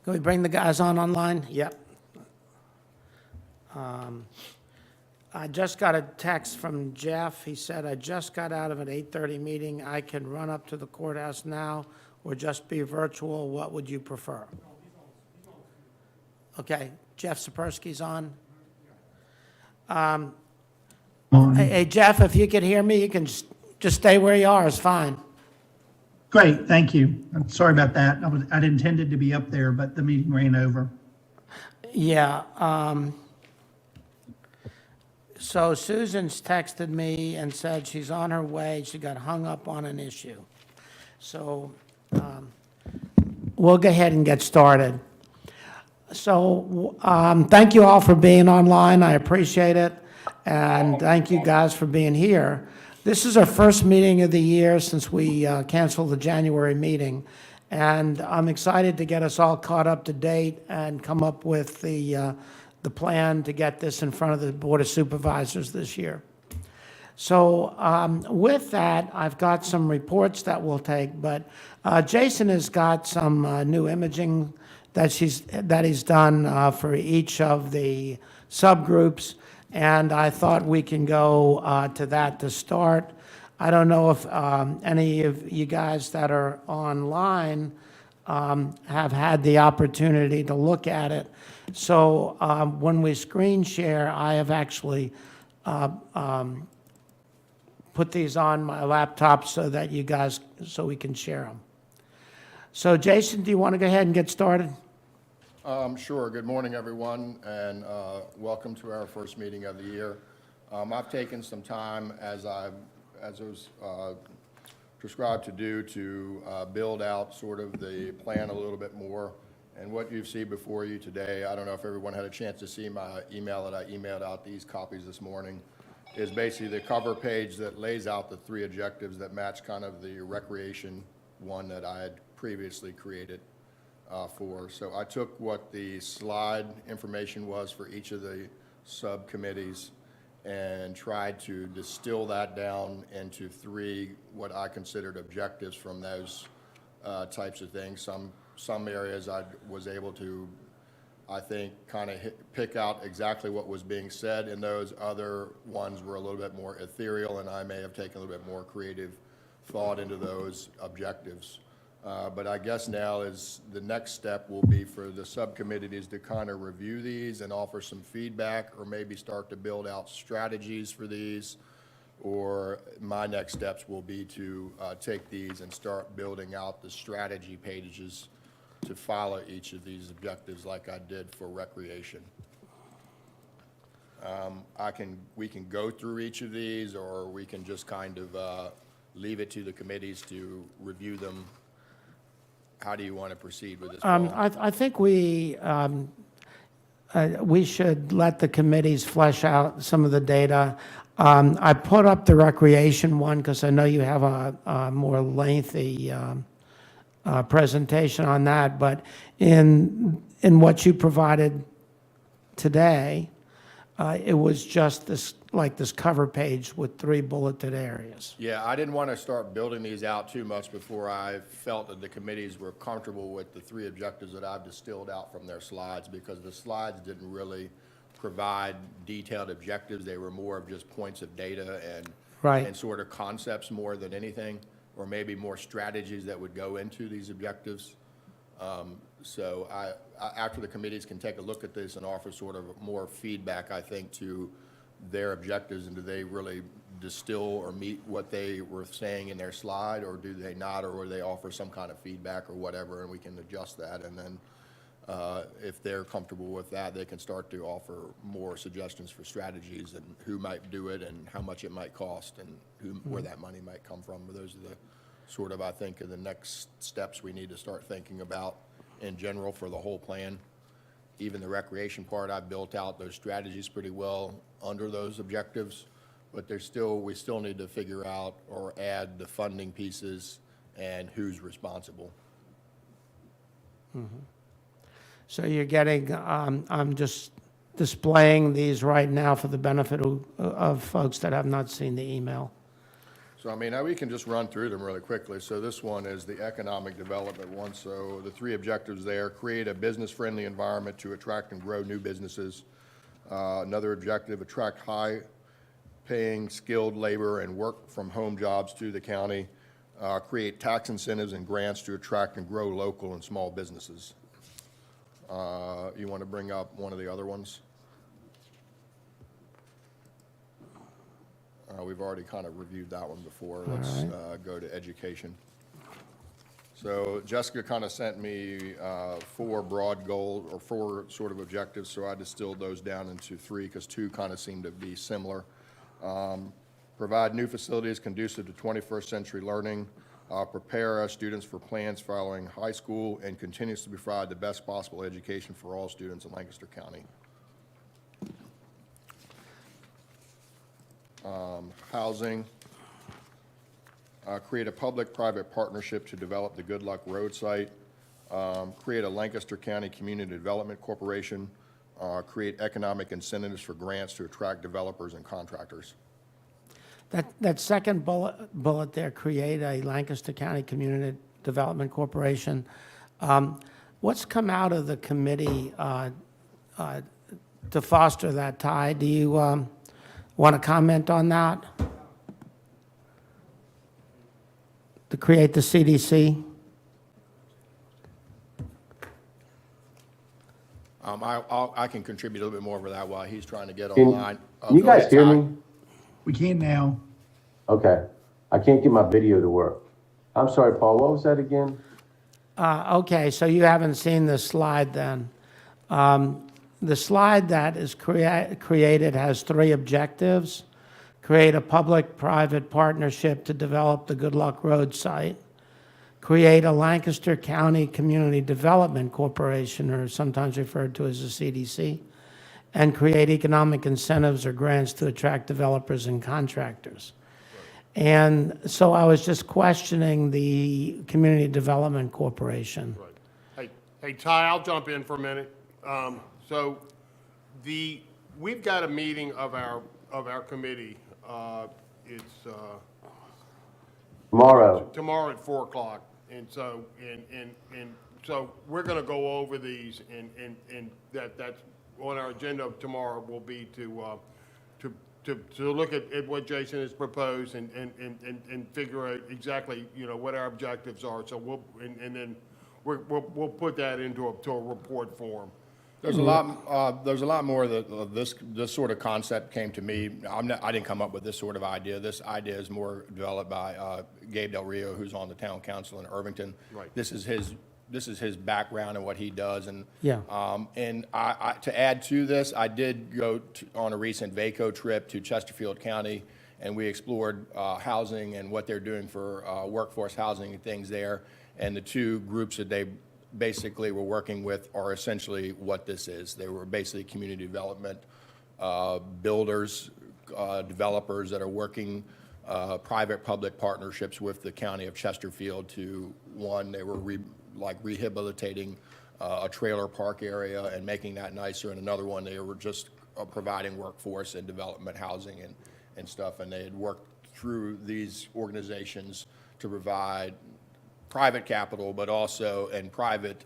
Can we bring the guys on online? Yep. I just got a text from Jeff. He said, I just got out of an 8:30 meeting. I can run up to the courthouse now or just be virtual. What would you prefer? Okay, Jeff Sapersky's on. Hey, Jeff, if you could hear me, you can just stay where you are. It's fine. Great, thank you. I'm sorry about that. I'd intended to be up there, but the meeting ran over. Yeah. So Susan's texted me and said she's on her way. She got hung up on an issue. So we'll go ahead and get started. So thank you all for being online. I appreciate it. And thank you guys for being here. This is our first meeting of the year since we canceled the January meeting. And I'm excited to get us all caught up to date and come up with the plan to get this in front of the Board of Supervisors this year. So with that, I've got some reports that we'll take, but Jason has got some new imaging that he's done for each of the subgroups, and I thought we can go to that to start. I don't know if any of you guys that are online have had the opportunity to look at it. So when we screen share, I have actually put these on my laptop so that you guys, so we can share them. So Jason, do you want to go ahead and get started? Sure. Good morning, everyone, and welcome to our first meeting of the year. I've taken some time, as I was prescribed to do, to build out sort of the plan a little bit more. And what you see before you today, I don't know if everyone had a chance to see my email that I emailed out these copies this morning, is basically the cover page that lays out the three objectives that match kind of the recreation one that I had previously created for. So I took what the slide information was for each of the subcommittees and tried to distill that down into three what I considered objectives from those types of things. Some areas I was able to, I think, kind of pick out exactly what was being said, and those other ones were a little bit more ethereal, and I may have taken a little bit more creative thought into those objectives. But I guess now is the next step will be for the subcommittees to kind of review these and offer some feedback, or maybe start to build out strategies for these. Or my next steps will be to take these and start building out the strategy pages to follow each of these objectives like I did for recreation. We can go through each of these, or we can just kind of leave it to the committees to review them. How do you want to proceed with this? I think we should let the committees flesh out some of the data. I put up the recreation one because I know you have a more lengthy presentation on that, but in what you provided today, it was just this cover page with three bulleted areas. Yeah, I didn't want to start building these out too much before I felt that the committees were comfortable with the three objectives that I've distilled out from their slides, because the slides didn't really provide detailed objectives. They were more of just points of data and sort of concepts more than anything, or maybe more strategies that would go into these objectives. So after the committees can take a look at this and offer sort of more feedback, I think, to their objectives, and do they really distill or meet what they were saying in their slide, or do they not, or they offer some kind of feedback or whatever, and we can adjust that. And then if they're comfortable with that, they can start to offer more suggestions for strategies and who might do it and how much it might cost and where that money might come from. But those are the sort of, I think, of the next steps we need to start thinking about in general for the whole plan. Even the recreation part, I've built out those strategies pretty well under those objectives, but we still need to figure out or add the funding pieces and who's responsible. Mm-hmm. So you're getting, I'm just displaying these right now for the benefit of folks that have not seen the email. So, I mean, we can just run through them really quickly. So this one is the economic development one. So the three objectives there: create a business-friendly environment to attract and grow new businesses. Another objective: attract high-paying, skilled labor and work-from-home jobs to the county. Create tax incentives and grants to attract and grow local and small businesses. You want to bring up one of the other ones? We've already kind of reviewed that one before. Let's go to education. So Jessica kind of sent me 4 broad goals, or 4 sort of objectives, so I distilled those down into 3 because 2 kind of seem to be similar. Provide new facilities conducive to 21st century learning, prepare our students for plans following high school, and continues to provide the best possible education for all students in Lancaster County. Housing. Create a public-private partnership to develop the Good Luck Road site. Create a Lancaster County Community Development Corporation. Create economic incentives for grants to attract developers and contractors. That second bullet there, create a Lancaster County Community Development Corporation. What's come out of the committee to foster that tie? Do you want to comment on that? To create the CDC? I can contribute a little bit more over that while he's trying to get Can online. you Go guys ahead, hear Ty. me? We can now. Okay. I can't get my video to work. I'm sorry, Paul, what was that again? Okay, so you haven't seen the slide then. The slide that is created has 3 objectives. Create a public-private partnership to develop the Good Luck Road site. Create a Lancaster County Community Development Corporation, or sometimes referred to as a CDC. And create economic incentives or grants to attract developers and contractors. And so I was just questioning the Community Development Corporation. Right. Hey, Ty, I'll jump in for a minute. We've got a meeting of our committee. It's Tomorrow. tomorrow at 4 o'clock. And so, so we're gonna go over these, and that's on our agenda tomorrow will be to look at what Jason has proposed and figure out exactly, what our objectives are. So then we'll put that into a report form. There's a lot more that this sort of concept came to me. I didn't come up with this sort of idea. This idea is more developed by Gabe Del Rio, who's on the town council in Irvington. Right. This is his background and what he does. And Yeah. and I to add to this, I did go on a recent VACO trip to Chesterfield County, and we explored housing and what they're doing for workforce housing and things there. And the 2 groups that they basically we're working with are essentially what this is. They were basically community development builders, developers that are working private-public partnerships with the county of Chesterfield to, one, they were rehabilitating a trailer park area and making that nicer, and another one, they were just providing workforce and development housing and stuff, and they had worked through these organizations to provide private capital, but also and private,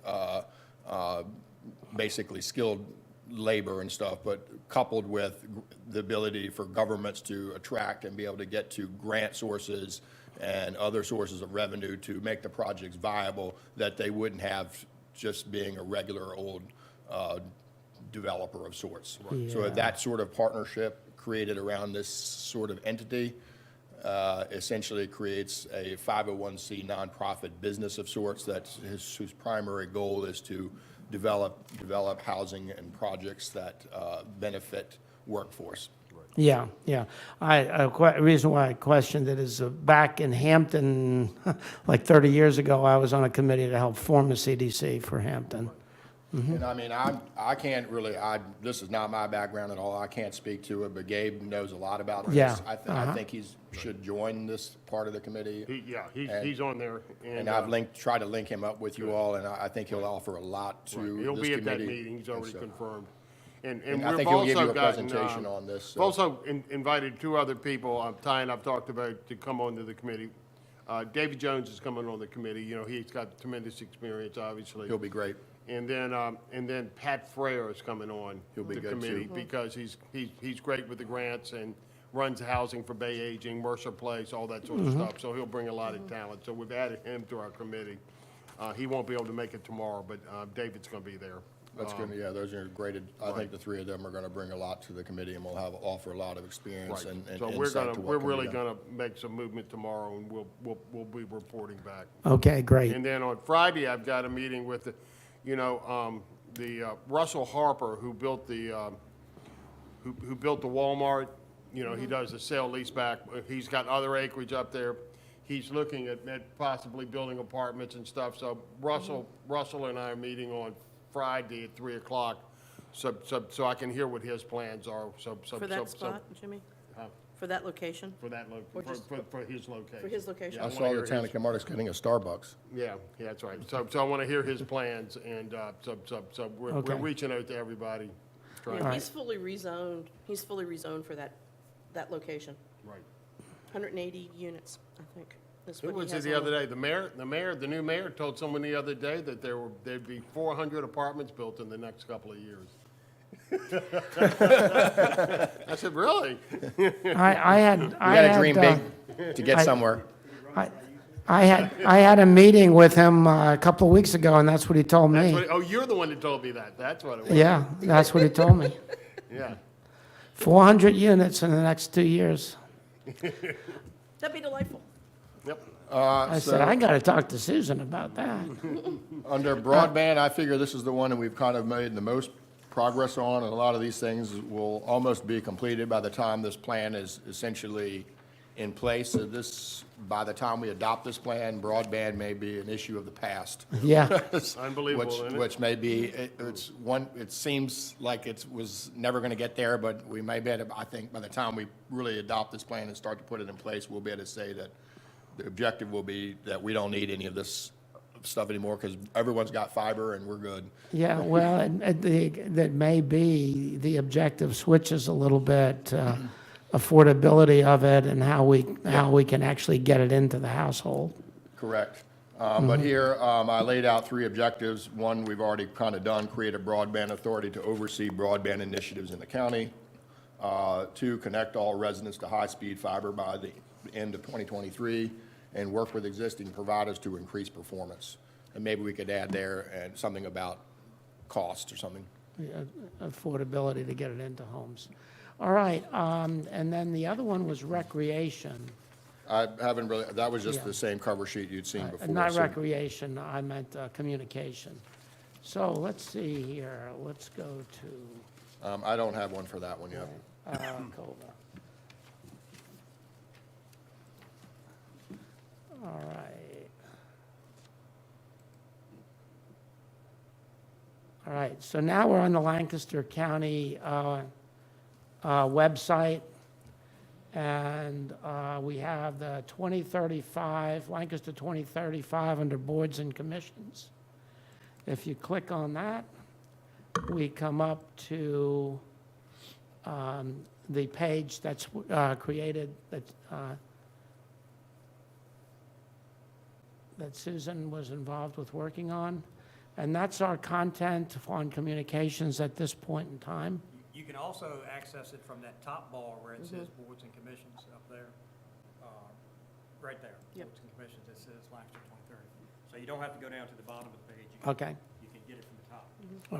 basically skilled labor and stuff, but coupled with the ability for governments to attract and be able to get to grant sources and other sources of revenue to make the projects viable that they wouldn't have just being a regular old developer of sorts. Right. So that sort of partnership created around this sort of entity essentially creates a 501c nonprofit business of sorts whose primary goal is to develop housing and projects that benefit workforce. Yeah. Reason why I questioned it is back in Hampton, like 30 years ago, I was on a committee to help form a CDC for Hampton. And I mean, I can't really, this is not my background at all. I can't speak to it, but Gabe knows a lot about this. Yeah. I think he should join this part of the committee. He's on there. And I've tried to link him up with you all, and I think he'll offer a lot to this committee. He'll be at that meeting. He's already confirmed. And And I we've think he'll give you also a gotten, presentation on this, We've so. also invited two other people, Ty and I've talked about, to come onto the committee. David Jones is coming on the committee, you know, he's got tremendous experience, obviously. He'll be great. And then Pat Frere is coming on He'll be the good, committee, too. because he's great with the grants and runs housing for Bay Aging, Mercer Place, all that sort of stuff. So he'll bring a lot of talent. So we've added him to our committee. He won't be able to make it tomorrow, but David's gonna be there. That's good, yeah, those are great. I think the three of them are gonna bring a lot to the committee, and will offer a lot of experience Right. and So insight to what we're can be really done. gonna make some movement tomorrow, and we'll be reporting back. Okay, great. And then on Friday, I've got a meeting with the Russell Harper, who built the Walmart. You know, he does the sale leaseback. He's got other acreage up there. He's looking at possibly building apartments and stuff. So Russell and I are meeting on Friday at 3:00, so I can hear what his plans are. For that spot, Jimmy? For that location? For that Or just- for his location. For his location? Yeah, I wanna saw hear the town his- of Kilmarnock's getting a Starbucks. Yeah, that's right. So I want to hear his plans, and so we're Okay. reaching out to everybody. trying Yeah, to- he's fully rezoned for that location. Right. 180 units, I think, is Who what he was it has the on other day? The new mayor told someone the other day that there'd be 400 apartments built in the next couple of years. I said, really? I had. You gotta dream big to get somewhere. I had a meeting with him a couple of weeks ago, and that's what he told me. Oh, you're the one that told me that. That's what it was. Yeah, that's what he told me. Yeah. 400 units in the next 2 years. That'd be delightful. Yep. I said, I got to talk to Susan about that. Under broadband, I figure this is the one that we've kind of made the most progress on, and a lot of these things will almost be completed by the time this plan is essentially in place. So by the time we adopt this plan, broadband may be an issue of the past. Yeah, Unbelievable, isn't it? Which may be, it seems like it was never going to get there, but we may be able to, I think, by the time we really adopt this plan and start to put it in place, we'll be able to say that the objective will be that we don't need any of this stuff anymore, because everyone's got fiber and we're good. yeah, well, that may be, the objective switches a little bit, affordability of it and how we can actually get it into the household. Correct. But here, I laid out three objectives. One, we've already kind of done, create a broadband authority to oversee broadband initiatives in the county. Two, connect all residents to high-speed fiber by the end of 2023, and work with existing providers to increase performance. And maybe we could add there and something about cost or something. Affordability to get it into homes. All right, and then the other one was recreation. I haven't really, that was just Yeah. the same cover sheet you'd seen before. Not so- recreation, I meant communication. So let's see here, let's go to I don't have one for that one yet. COVA. All right. All right, so now we're on the Lancaster County website, and we have the 2035, Lancaster 2035 under boards and commissions. If you click on that, we come up to the page that's created, that Susan was involved with working on. And that's our content on communications at this point in time. You can also access it from that top bar where it says boards and commissions up there, right there. Yep. Boards and commissions, it says Lancaster 2030. So you don't have to go down to the bottom of the page. Okay, You can get it from the top.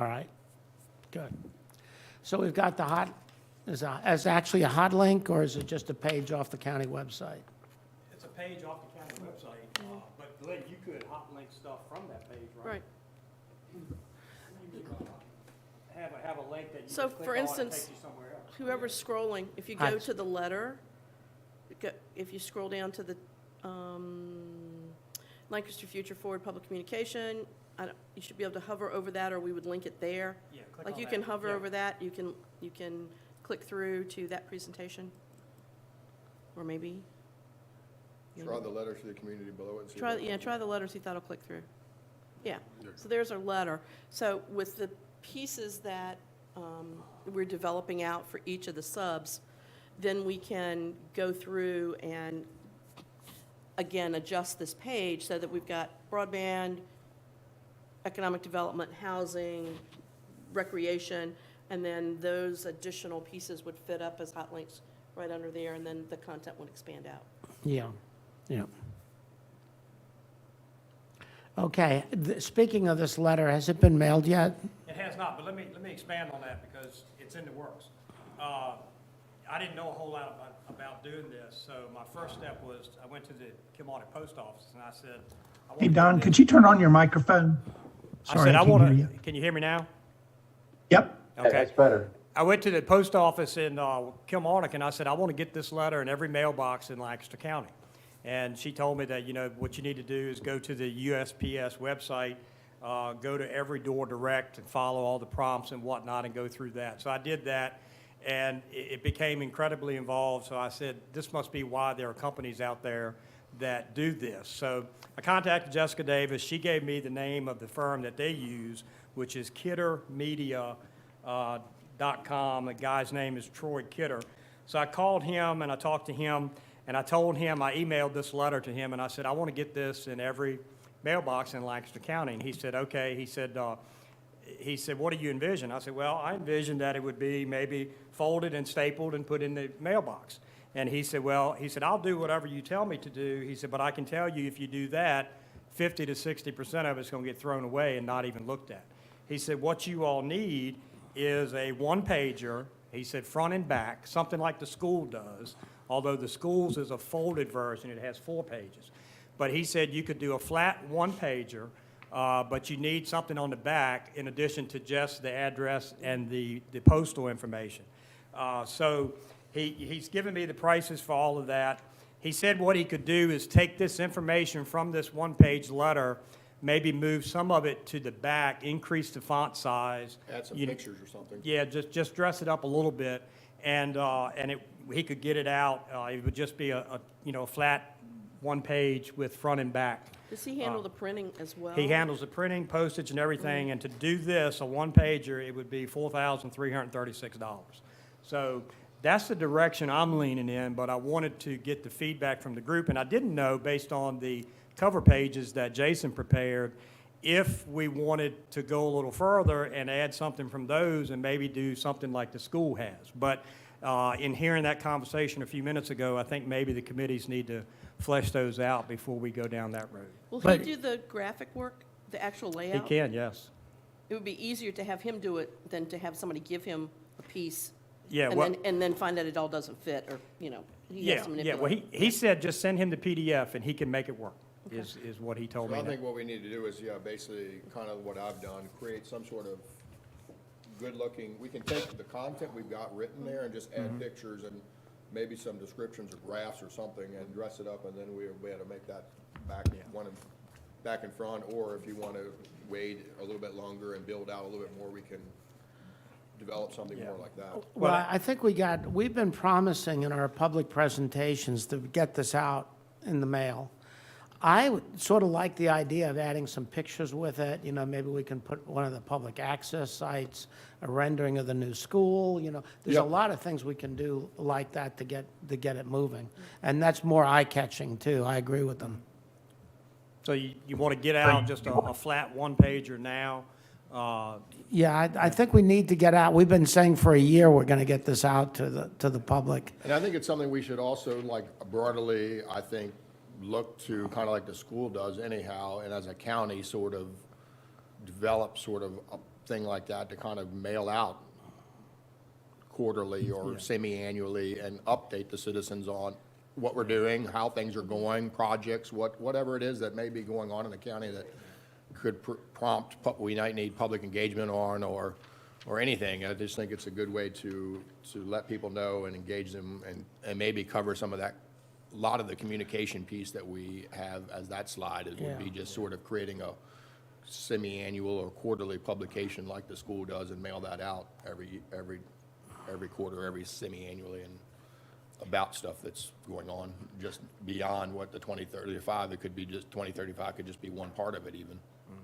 all right, good. So we've got the hot, is actually a hot link, or is it just a page off the county website? It's a page off the county website, but Glenn, you could hot link stuff from that page, right? Right. Have a link that you So, can click for on and instance, take you somewhere else. Whoever's scrolling, if you Hi. go to the letter, if you scroll down to the Lancaster Future Forward Public Communication, you should be able to hover over that, or we would link it there. Yeah, click Like on you that. can hover Yeah. over that, you can click through to that presentation. Or maybe. Try the letter to the community below it and see. Try, what- yeah, try the letter, see if that'll click through. Yeah, so there's our letter. So with the pieces that we're developing out for each of the subs, then we can go through and, again, adjust this page so that we've got broadband, economic development, housing, recreation, and then those additional pieces would fit up as hot links right under there, and then the content would expand out. Yeah, yeah. Okay, speaking of this letter, has it been mailed yet? It has not, but let me expand on that because it's in the works. I didn't know a whole lot about doing this, so my first step was I went to the Kilmarnock Post Office and I said, I want Hey, to do Don, this. could you turn on your microphone? I Sorry, said, I can't want hear you. to, can you hear me now? Yep, Okay. That's better. I went to the post office in Kilmarnock and I said, I want to get this letter in every mailbox in Lancaster County. And she told me that, you know, what you need to do is go to the USPS website, go to every door direct and follow all the prompts and whatnot and go through that. So I did that and it became incredibly involved. So I said, this must be why there are companies out there that do this. So I contacted Jessica Davis. She gave me the name of the firm that they use, which is KitterMedia.com. The guy's name is Troy Kidder. So I called him and I talked to him and I told him, I emailed this letter to him and I said, I want to get this in every mailbox in Lancaster County. And he said, okay. He said, what do you envision? I said, well, I envisioned that it would be maybe folded and stapled and put in the mailbox. And he said, well, I'll do whatever you tell me to do. He said, but I can tell you if you do that, 50 to 60% of it's going to get thrown away and not even looked at. He said, what you all need is a one-pager, he said front and back, something like the school does, although the school's is a folded version, it has 4 pages. But he said you could do a flat one-pager, but you need something on the back in addition to just the address and the postal information. So he's given me the prices for all of that. He said what he could do is take this information from this one-page letter, maybe move some of it to the back, increase the font size. Add some You know, pictures or something. Yeah, just dress it up a little bit, and he could get it out. It would just be a flat one page with front and back. Does he handle the printing as well? He handles the printing, postage, and everything, and to do this, a one-pager, it would be $4,336. So that's the direction I'm leaning in, but I wanted to get the feedback from the group, and I didn't know, based on the cover pages that Jason prepared, if we wanted to go a little further and add something from those and maybe do something like the school has. But in hearing that conversation a few minutes ago, I think maybe the committees need to flesh those out before we go down that road. Will he But- do the graphic work, the actual He layout? can, yes. It would be easier to have him do it than to have somebody give him a piece Yeah, and well, then find out it all doesn't fit, or, he has yeah, to yeah. manipulate. Well, he said just send him the PDF and he can make it work, is what he told So me. I think what we need to do is, basically kind of what I've done, create some sort of good-looking, we can take the content we've got written there and just add pictures and maybe some descriptions or graphs or something and dress it up, and then we'll be able to make that back in front, or if you want to wait a little bit longer and build out a little bit more, we can develop something more like that. Well, I think we've been promising in our public presentations to get this out in the mail. I would sort of like the idea of adding some pictures with it, maybe we can put one of the public access sites, a rendering of the new school, there's a Yep. lot of things we can do like that to get it moving. And that's more eye-catching too, I agree with them. So you want to get out just a flat one-pager now? Yeah, I think we need to get out, we've been saying for a year we're gonna get this out to the public. And I think it's something we should also, like, broadly, I think, look to, kind of like the school does anyhow, and as a county, sort of develop sort of a thing like that to kind of mail out quarterly or semi-annually and update the citizens on what we're doing, how things are going, projects, whatever it is that may be going on in the county that could prompt, we might need public engagement on or anything. I just think it's a good way to let people know and engage them and maybe cover some of that. A lot of the communication piece that we have as that slide would be just sort of creating a semi-annual or quarterly publication like the school does and mail that out every quarter, every semi-annually, and about stuff that's going on just beyond what the 2035, it could be just 2035 could just be one part of it even.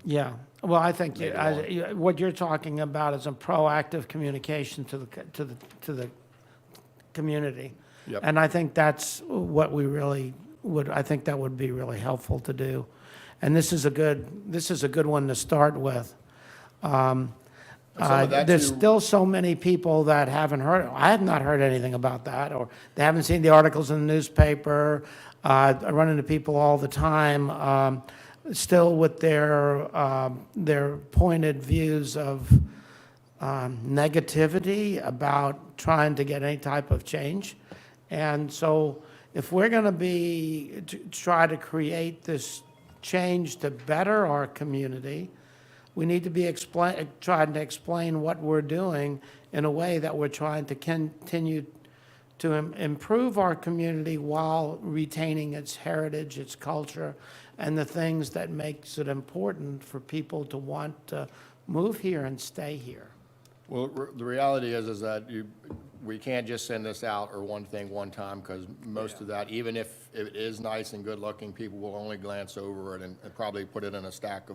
Yeah, well, I think Maybe what you're talking about is a proactive communication to the community. Yep. And I think that's what we really I think that would be really helpful to do. And this is a good one to start with. And some of that There's too- still so many people that haven't heard, I have not heard anything about that, or they haven't seen the articles in the newspaper. I run into people all the time, still with their pointed views of negativity about trying to get any type of change. And so if we're going to try to create this change to better our community, we need to be trying to explain what we're doing in a way that we're trying to continue to improve our community while retaining its heritage, its culture, and the things that makes it important for people to want to move here and stay here. Well, the reality is that we can't just send this out or one thing one time, because most of that, even if it is nice and good-looking, people will only glance over it and probably put it in a stack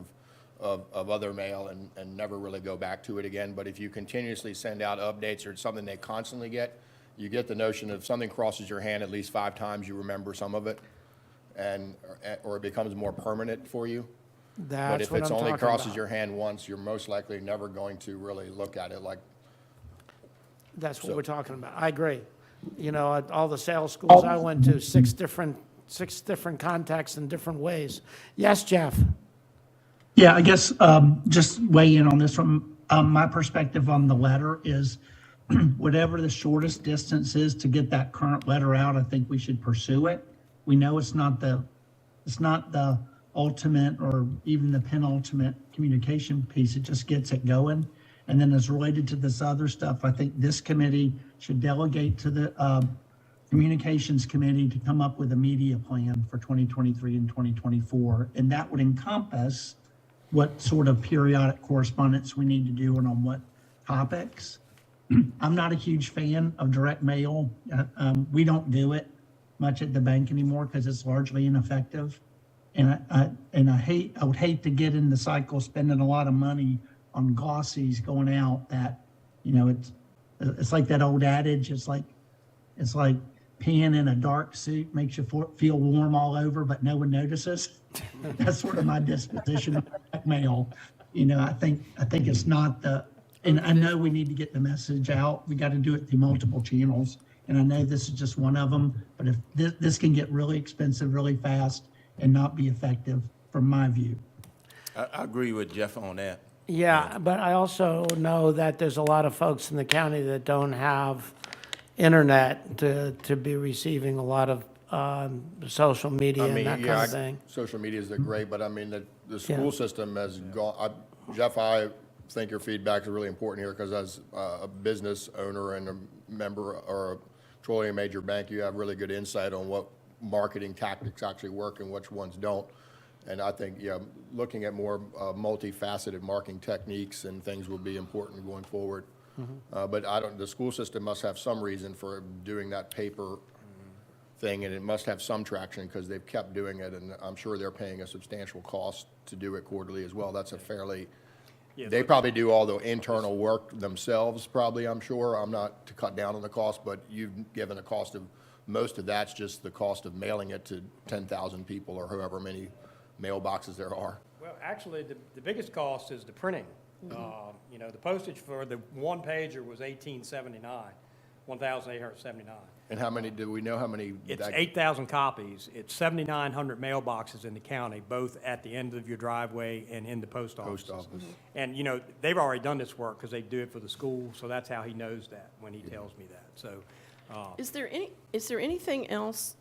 of other mail and never really go back to it again. But if you continuously send out updates or it's something they constantly get, you get the notion of something crosses your hand at least 5 times, you remember some of it, or it becomes more permanent for you. But That's if what it's I'm only talking crosses about. your hand once, you're most likely never going to really look at it like. That's what So- we're talking about. I agree. You know, at all the sales schools I went to, six different contexts in different ways. Yes, Jeff? Yeah, I guess just weigh in on this from my perspective on the letter is whatever the shortest distance is to get that current letter out, I think we should pursue it. We know it's not the ultimate or even the penultimate communication piece. It just gets it going. And then as related to this other stuff, I think this committee should delegate to the communications committee to come up with a media plan for 2023 and 2024. And that would encompass what sort of periodic correspondence we need to do and on what topics. I'm not a huge fan of direct mail. We don't do it much at the bank anymore because it's largely ineffective. And I would hate to get in the cycle spending a lot of money on glossies going out that, you know, it's like that old adage. It's like peeing in a dark suit makes you feel warm all over, but no one notices. That's sort of my disposition of mail. You know, I think it's not and I know we need to get the message out. We got to do it through multiple channels. And I know this is just one of them, but if this can get really expensive really fast and not be effective from my view. I agree with Jeff on that. Yeah, but I also know that there's a lot of folks in the county that don't have internet to be receiving a lot of social media I and mean, that kind yeah, of thing. social media is great, but I mean, the school system has gone, Jeff, I think your feedback is really important here, because as a business owner and a member or a petroleum major bank, you have really good insight on what marketing tactics actually work and which ones don't. And I think, yeah, looking at more multifaceted marketing techniques and things will be important going forward. But the school system must have some reason for doing that paper thing, and it must have some traction because they've kept doing it, and I'm sure they're paying a substantial cost to do it quarterly as well. That's a fairly, they probably do all the internal work themselves, probably, I'm sure. I'm not to cut down on the cost, but you've given a cost of, most of that's just the cost of mailing it to 10,000 people or however many mailboxes there are. Well, actually, the biggest cost is the printing. You know, the postage for the one pager was $1,879, $1,879. And how many, do we know how many? It's 8,000 copies. It's 7,900 mailboxes in the county, both at the end of your driveway and in the post office. Post office. And, you know, they've already done this work because they do it for the school, so that's how he knows that when he tells me that. So, Is there anything else,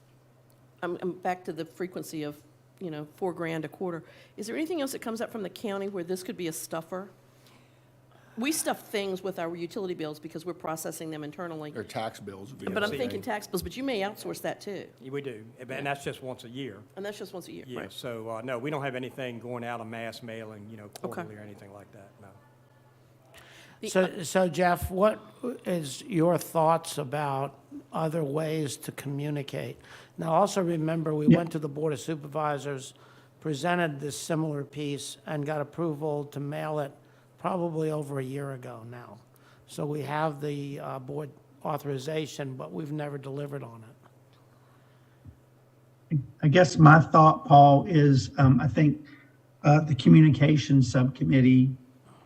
I'm back to the frequency of, you know, $4,000 a quarter. Is there anything else that comes up from the county where this could be a stuffer? We stuff things with our utility bills because we're processing them internally. Their tax bills would be. But I'm the thinking same. tax bills, but you may outsource that too. we do, and that's just once a year. And that's just once a year, Yeah, right? so, no, we don't have anything going out of mass mailing, you know, quarterly or anything like that, no. So Jeff, what is your thoughts about other ways to communicate? Now, also remember, we went to the Board of Supervisors presented this similar piece and got approval to mail it probably over a year ago now. So we have the board authorization, but we've never delivered on it. I guess my thought, Paul, is I think the communications subcommittee,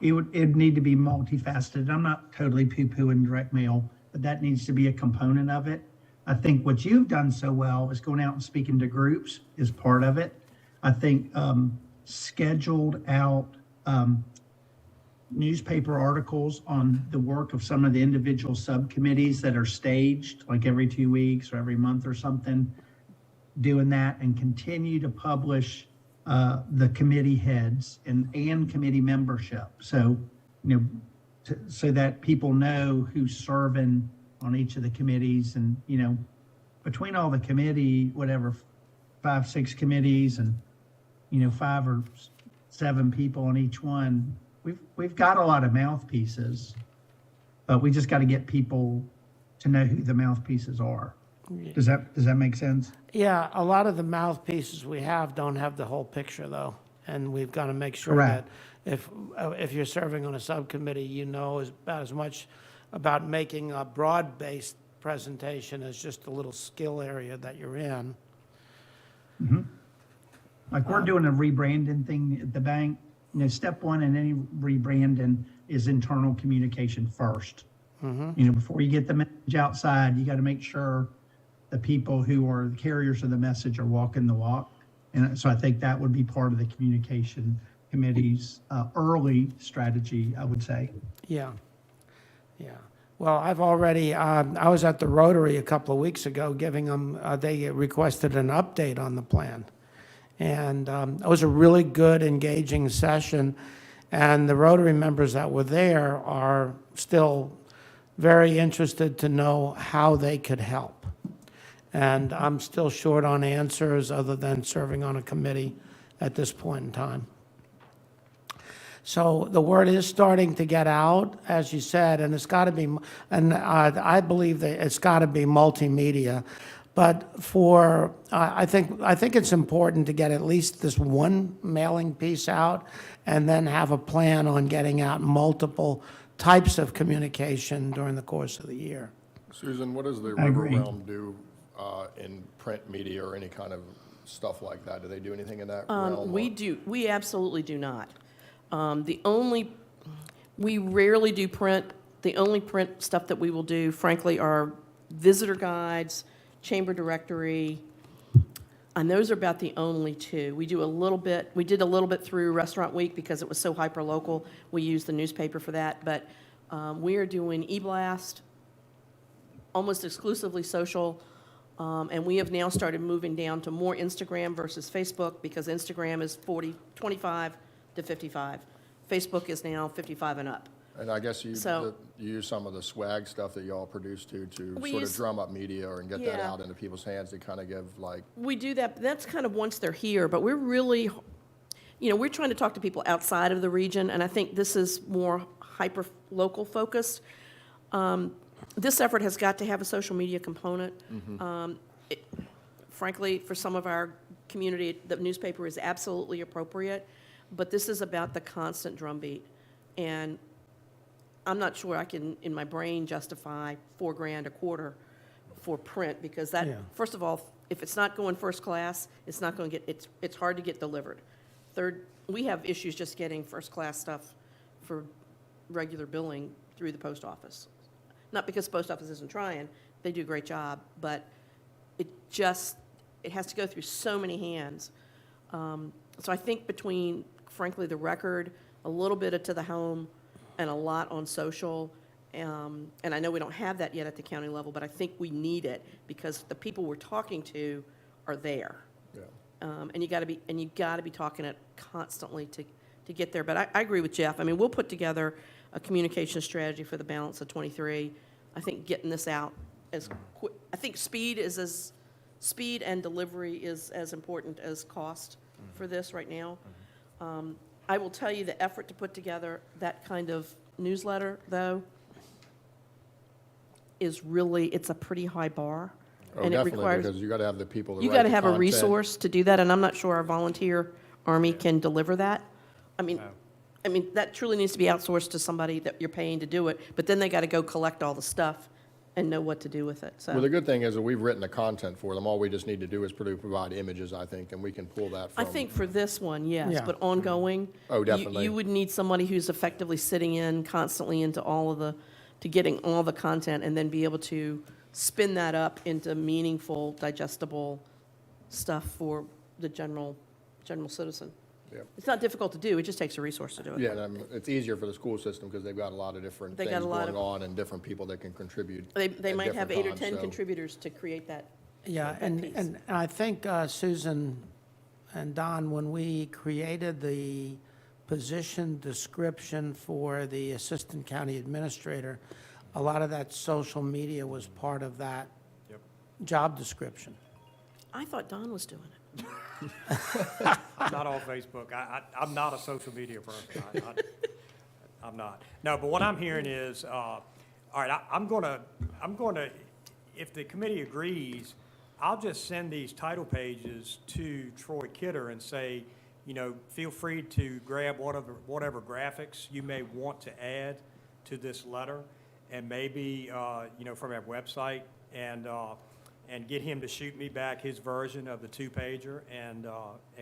it'd need to be multifaceted. I'm not totally poo-pooing direct mail, but that needs to be a component of it. I think what you've done so well is going out and speaking to groups is part of it. I think scheduled out newspaper articles on the work of some of the individual subcommittees that are staged, like every 2 weeks or every month or something, doing that, and continue to publish the committee heads and committee membership. So, so that people know who's serving on each of the committees, and, between all the committee, whatever, 5, 6 committees and, 5 or 7 people on each one, we've got a lot of mouthpieces, but we just got to get people to know who the mouthpieces are. Does that make sense? Yeah, a lot of the mouthpieces we have don't have the whole picture, though, and we've got to make sure Correct. that if you're serving on a subcommittee, you know about as much about making a broad-based presentation as just a little skill area that you're in. Like we're doing a rebranding thing at the bank. Step one in any rebranding is internal communication first. Before you get the message outside, you got to make sure the people who are the carriers of the message are walking the walk. And so I think that would be part of the communication committee's early strategy, I would say. Yeah, yeah. Well, I've already, I was at the Rotary a couple of weeks ago giving them, they requested an update on the plan. And it was a really good, engaging session. And the Rotary members that were there are still very interested to know how they could help. And I'm still short on answers other than serving on a committee at this point in time. So the word is starting to get out, as you said, and it's got to be, and I believe that it's got to be multimedia. But for, I think it's important to get at least this one mailing piece out and then have a plan on getting out multiple types of communication during the course of the year. Susan, what does the I River agree. Realm do in print media or any kind of stuff like that? Do they do anything in that realm? We absolutely do not. We rarely do print. The only print stuff that we will do, frankly, are visitor guides, chamber directory, and those are about the only two. We did a little bit through Restaurant Week because it was so hyper-local. We used the newspaper for that, but we are doing e-blast, almost exclusively social, and we have now started moving down to more Instagram versus Facebook because Instagram is 25 to 55. Facebook is now 55 and up. And I guess you So- use some of the swag stuff that y'all produce to We sort of use- drum up media and get that Yeah. out into people's hands to kind of give like, We do that, but that's kind of once they're here, but we're really, we're trying to talk to people outside of the region, and I think this is more hyper-local focused. This effort has got to have a social media component. Frankly, for some of our community, the newspaper is absolutely appropriate, but this is about the constant drumbeat. And I'm not sure I can, in my brain, justify $4,000 a quarter for print, because that, Yeah. first of all, if it's not going first class, it's not going to get, it's hard to get delivered. Third, we have issues just getting first-class stuff for regular billing through the post office. Not because the post office isn't trying, they do a great job, but it has to go through so many hands. So I think between, frankly, the Record, a little bit of To the Home, and a lot on social, and I know we don't have that yet at the county level, but I think we need it because the people we're talking to are there. yeah. And you got to be talking it constantly to get there. But I agree with Jeff. I mean, we'll put together a communication strategy for the balance of '23. I think getting this out as quick. I think speed and delivery is as important as cost for this right now. I will tell you the effort to put together that kind of newsletter, though, it's a pretty high bar. Oh, And it definitely, requires. because you got to have the people to You write got to the have a content. resource to do that, and I'm not sure our volunteer Army can deliver that. I mean, that truly needs to be outsourced to somebody that you're paying to do it, but then they got to go collect all the stuff and know what to do with it, so. Well, the good thing is that we've written the content for them. All we just need to do is provide images, I think, and we can pull that I from. think for this one, yes, Yeah. but ongoing. Oh, you- definitely. You would need somebody who's effectively sitting in constantly into to getting all the content and then be able to spin that up into meaningful, digestible stuff for the general citizen. Yep. It's not difficult to do, it just takes a resource to do it. Yeah, and it's easier for the school system because they've got a lot of different They things got a lot going of- on and different people that can contribute. They at might have different 8 or times, 10 so- contributors to create that. Yeah, that piece. and I think Susan and Don, when we created the position description for the Assistant County Administrator, a lot of that social media was part of that Yep. job description. I thought Don was doing it. I'm not on Facebook. I'm not a social media person. I'm not. No, but what I'm hearing is, all right, I'm gonna, if the committee agrees, I'll just send these title pages to Troy Kidder and say, you know, feel free to grab whatever graphics you may want to add to this letter, and maybe, you know, from our website, and get him to shoot me back his version of the 2-pager, and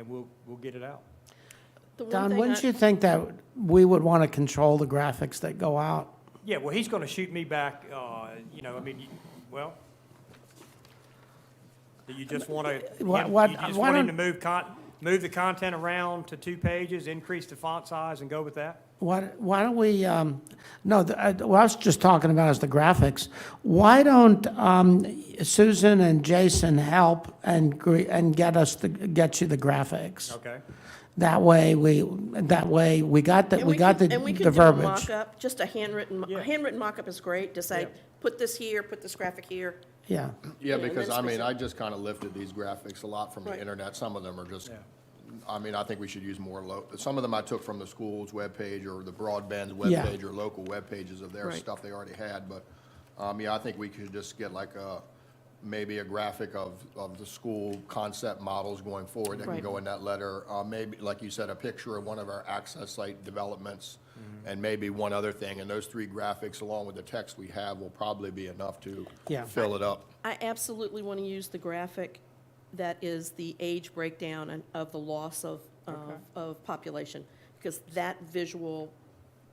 we'll get it out. The one Don, thing wouldn't I- you think that we would want to control the graphics that go out? Yeah, well, he's going to shoot me back, you know, I mean, well, do you just want to, Why you just why want him to don't- move the content around to 2 pages, increase the font size, and go with that? Why don't we, no, what I was just talking about is the graphics. Why don't Susan and Jason help and get Oh. you the graphics? Okay. That way we got And we got and we the could do a verbiage. mock-up, just a handwritten Yeah. mock-up is great, to say, Yeah. put this here, put this graphic here. Yeah, Yeah, and because, then I mean, specific- I just kind of lifted these graphics a lot from the Right. internet. Some of them are just, Yeah. I mean, I think we should use more some of them I took from the school's webpage or the broadband Yeah. webpage or local web pages of their Right. stuff they already had, but, yeah, I think we could just get like maybe a graphic of the school concept models going forward that can Right. go in that letter. Maybe, like you said, a picture of one of our access site developments, Mm-hmm. and maybe one other thing, and those 3 graphics, along with the text we have, will probably be enough to Yeah. fill it up. I absolutely want to use the graphic that is the age breakdown of the loss of population, because that visual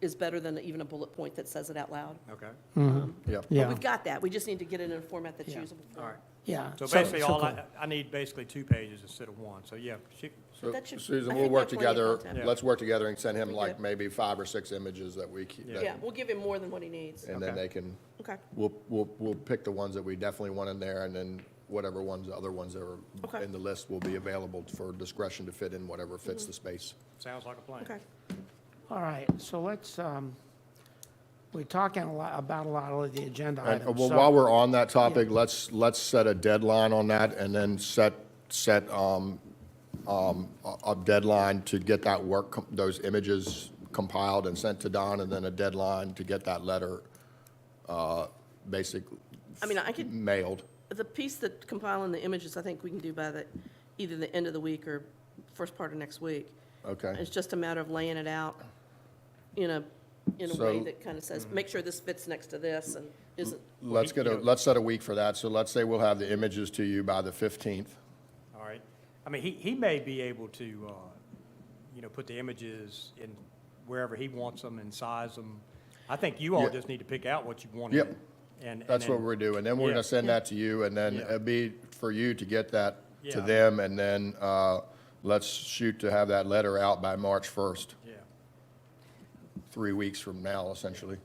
is better than even a bullet point that says it out loud. Okay. Yeah. But yeah, we've got that, we just need to get it in a format that's Yeah. usable. for All right. yeah. So basically, so all cool. I need basically 2 pages instead of 1. So, yeah, So, That should- Susan, I we'll think work we have plenty of together, content. Yeah. let's work together and send him We like do. maybe 5 or 6 images that we keep. Yeah. Yeah, we'll give him more than what he needs. And then Okay. they can, Okay, we'll pick the ones that we definitely want in there, and then whatever other ones that are Okay. in the list will be available for discretion to fit in whatever fits the space. sounds like a plan. okay. All right, so let's, we're talking about a lot of the agenda And, items. well, so- while we're on that topic, let's set a deadline on that, and then set a deadline to get that those images compiled and sent to Don, and then a deadline to get that letter, basically I mean, I could, mailed. the piece that compiling the images, I think we can do by either the end of the week or first part of next week. Okay. It's just a matter of laying it out in a way So- that kind of says, make sure this fits next to this and isn't, Let's set a week for that. So let's say we'll have the images to you by the 15th. All right. I mean, he may be able to, you know, put the images in wherever he wants them and size them. I think you all Yeah. just need to pick out what you want. Yep. And That's what then- we're doing. Then we're Yeah. gonna send that to you, and then Yeah. it'd be for you to get that to Yeah. them, and then, let's shoot to have that letter out by March 1st, Yeah. 3 weeks from now, essentially.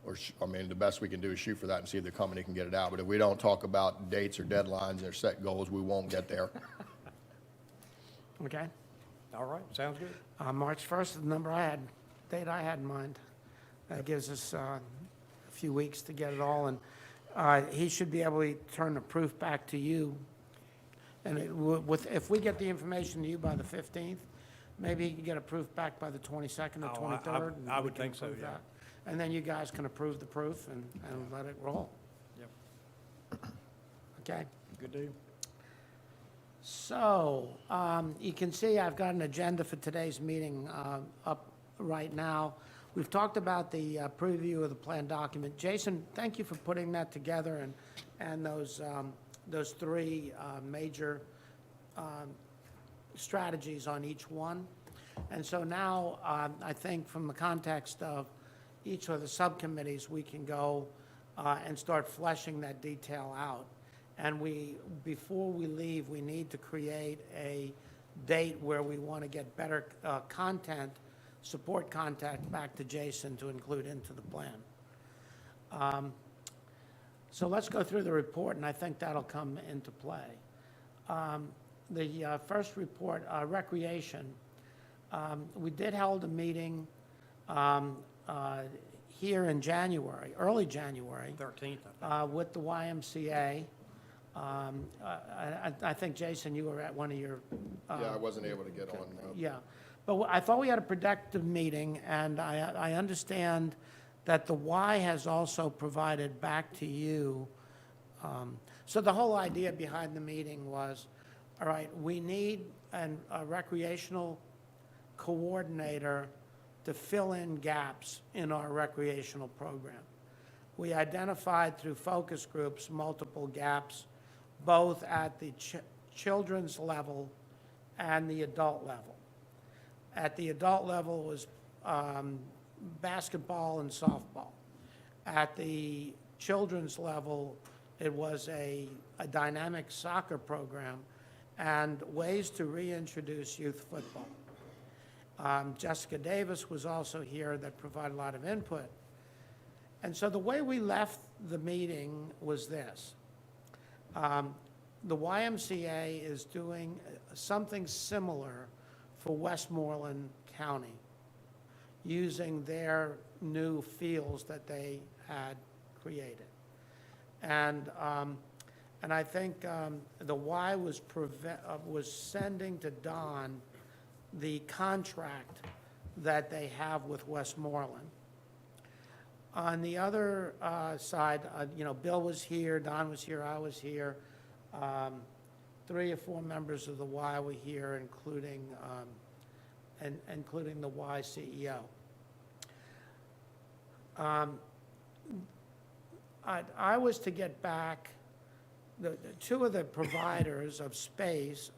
Or, I mean, the best we can do is shoot for that and see if the company can get it out. But if we don't talk about dates or deadlines or set goals, we won't get there. Okay, All right, sounds good. March 1st is the date I had in mind. That gives us a few weeks to get it all, and he should be able to turn the proof back to you. And if we get the information to you by the 15th, maybe he can get a proof back by the 22nd or Oh, 23rd. and I we would can think so, approve yeah. that. And then you guys can approve the proof and let it roll. Yep. Okay? Good deal. So, you can see I've got an agenda for today's meeting up right now. We've talked about the preview of the plan document. Jason, thank you for putting that together and those three major strategies on each one. And so now, I think from the context of each of the subcommittees, we can go and start fleshing that detail out. And before we leave, we need to create a date where we want to get better support contact back to Jason to include into the plan. So let's go through the report, and I think that'll come into play. The first report, recreation. We did hold a meeting here in January, early January. 13th. With the YMCA. I think, Jason, you were at one of your. Yeah, I wasn't able to get on. Yeah, but I thought we had a productive meeting, and I understand that the Y has also provided back to you. So the whole idea behind the meeting was, all right, we need a recreational coordinator to fill in gaps in our recreational program. We identified through focus groups multiple gaps, both at the children's level and the adult level. At the adult level was basketball and softball. At the children's level, it was a dynamic soccer program and ways to reintroduce youth football. Jessica Davis was also here that provided a lot of input. And so the way we left the meeting was this. The YMCA is doing something similar for Westmoreland County, using their new fields that they had created. And I think the Y was sending to Don the contract that they have with Westmoreland. On the other side, Bill was here, Don was here, I was here. 3 or 4 members of the Y were here, including the Y CEO. I was to get back, the 2 of the providers of space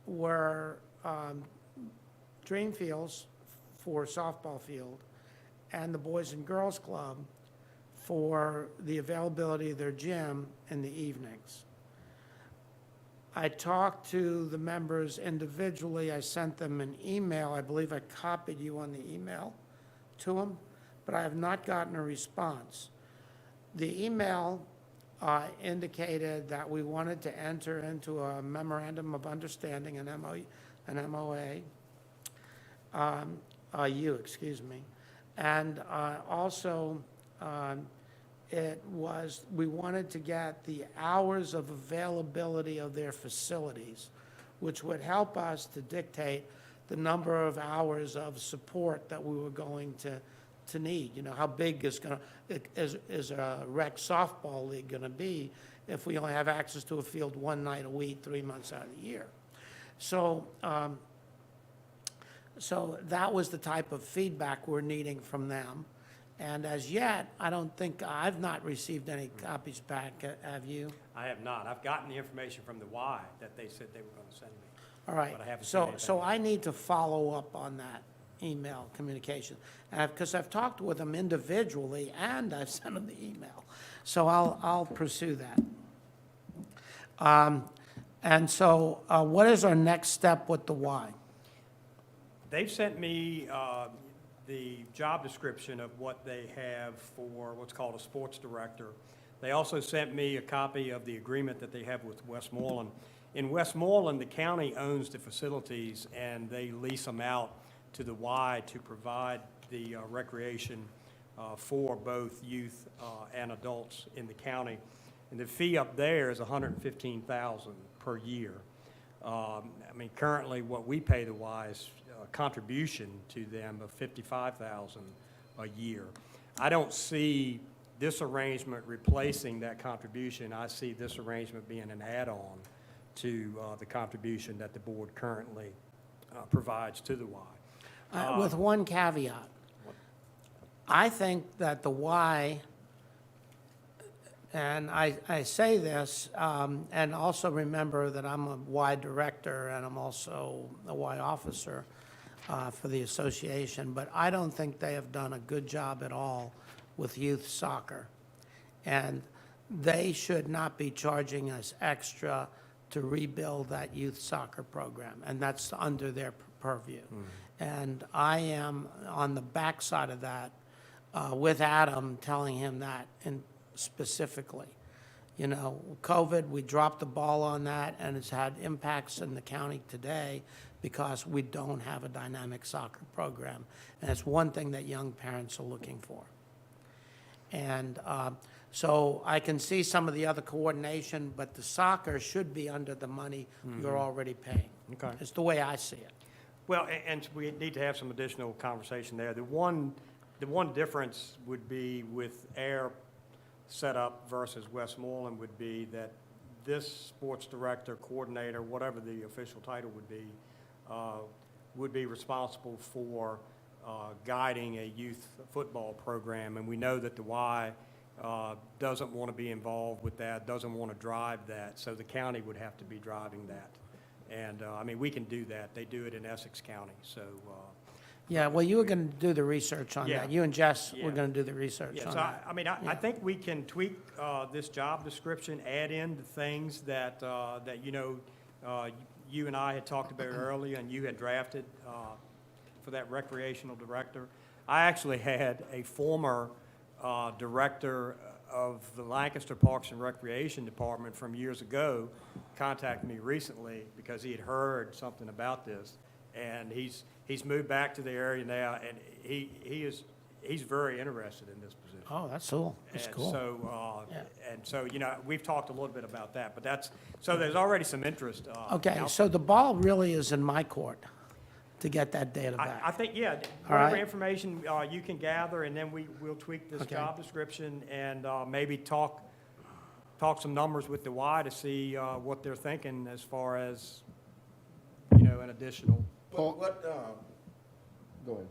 were Dreamfields for softball field and the Boys and Girls Club for the availability of their gym in the evenings. I talked to the members individually. I sent them an email. I believe I copied you on the email to them, but I have not gotten a response. The email indicated that we wanted to enter into a memorandum of understanding, an MOA, and also we wanted to get the hours of availability of their facilities, which would help us to dictate the number of hours of support that we were going to need. How big is a rec softball league going to be if we only have access to a field 1 night a week, 3 months out of the year? So that was the type of feedback we're needing from them. And as yet, I've not received any copies back, have you? I have not. I've gotten the information from the Y that they said they were going to send me. All right, But I haven't seen anything. so I need to follow up on that email communication, because I've talked with them individually and I've sent them the email. So I'll pursue that. And so what is our next step with the Y? They've sent me the job description of what they have for what's called a sports director. They also sent me a copy of the agreement that they have with Westmoreland. In Westmoreland, the county owns the facilities and they lease them out to the Y to provide the recreation for both youth and adults in the county. And the fee up there is $115,000 per year. Currently what we pay the Y is a contribution to them of $55,000 a year. I don't see this arrangement replacing that contribution. I see this arrangement being an add-on to the contribution that the board currently provides to the Y. With one caveat. I think that the Y, and I say this, and also remember that I'm a Y director and I'm also a Y officer for the association, but I don't think they have done a good job at all with youth soccer. And they should not be charging us extra to rebuild that youth soccer program, and that's under their purview. And I am on the backside of that with Adam, telling him that and specifically. You know, COVID, we dropped the ball on that, and it's had impacts in the county today because we don't have a dynamic soccer program. And it's one thing that young parents are looking for. And so I can see some of the other coordination, but the soccer should be under the money you're already paying. Okay. It's the way I see it. Well, and we need to have some additional conversation there. The one difference would be with our setup versus Westmoreland would be that this sports director, coordinator, whatever the official title would be responsible for guiding a youth football program. And we know that the Y doesn't want to be involved with that, doesn't want to drive that, so the county would have to be driving that. And, I mean, we can do that. They do it in Essex County, so. Yeah, well, you were going to do the research on Yeah. that. You and Jess Yeah. were going to do the research Yeah, on so that. I mean, I think we can tweak this job description, add in the things that, that, you and I had talked about earlier and you had drafted for that recreational director. I actually had a former director of the Lancaster Parks and Recreation Department from years ago contact me recently because he had heard something about this. And he's moved back to the area now, and he's very interested in this position. Oh, that's cool. That's And cool. so, Yeah. and so, we've talked a little bit about that, but so there's already some interest. Okay, out so the ball really is in my court to get that data I back. think, yeah, All whatever right. information you can gather, and then we'll tweak this Okay. job description and maybe talk some numbers with the Y to see what they're thinking as far as, an additional. Paul- Go ahead.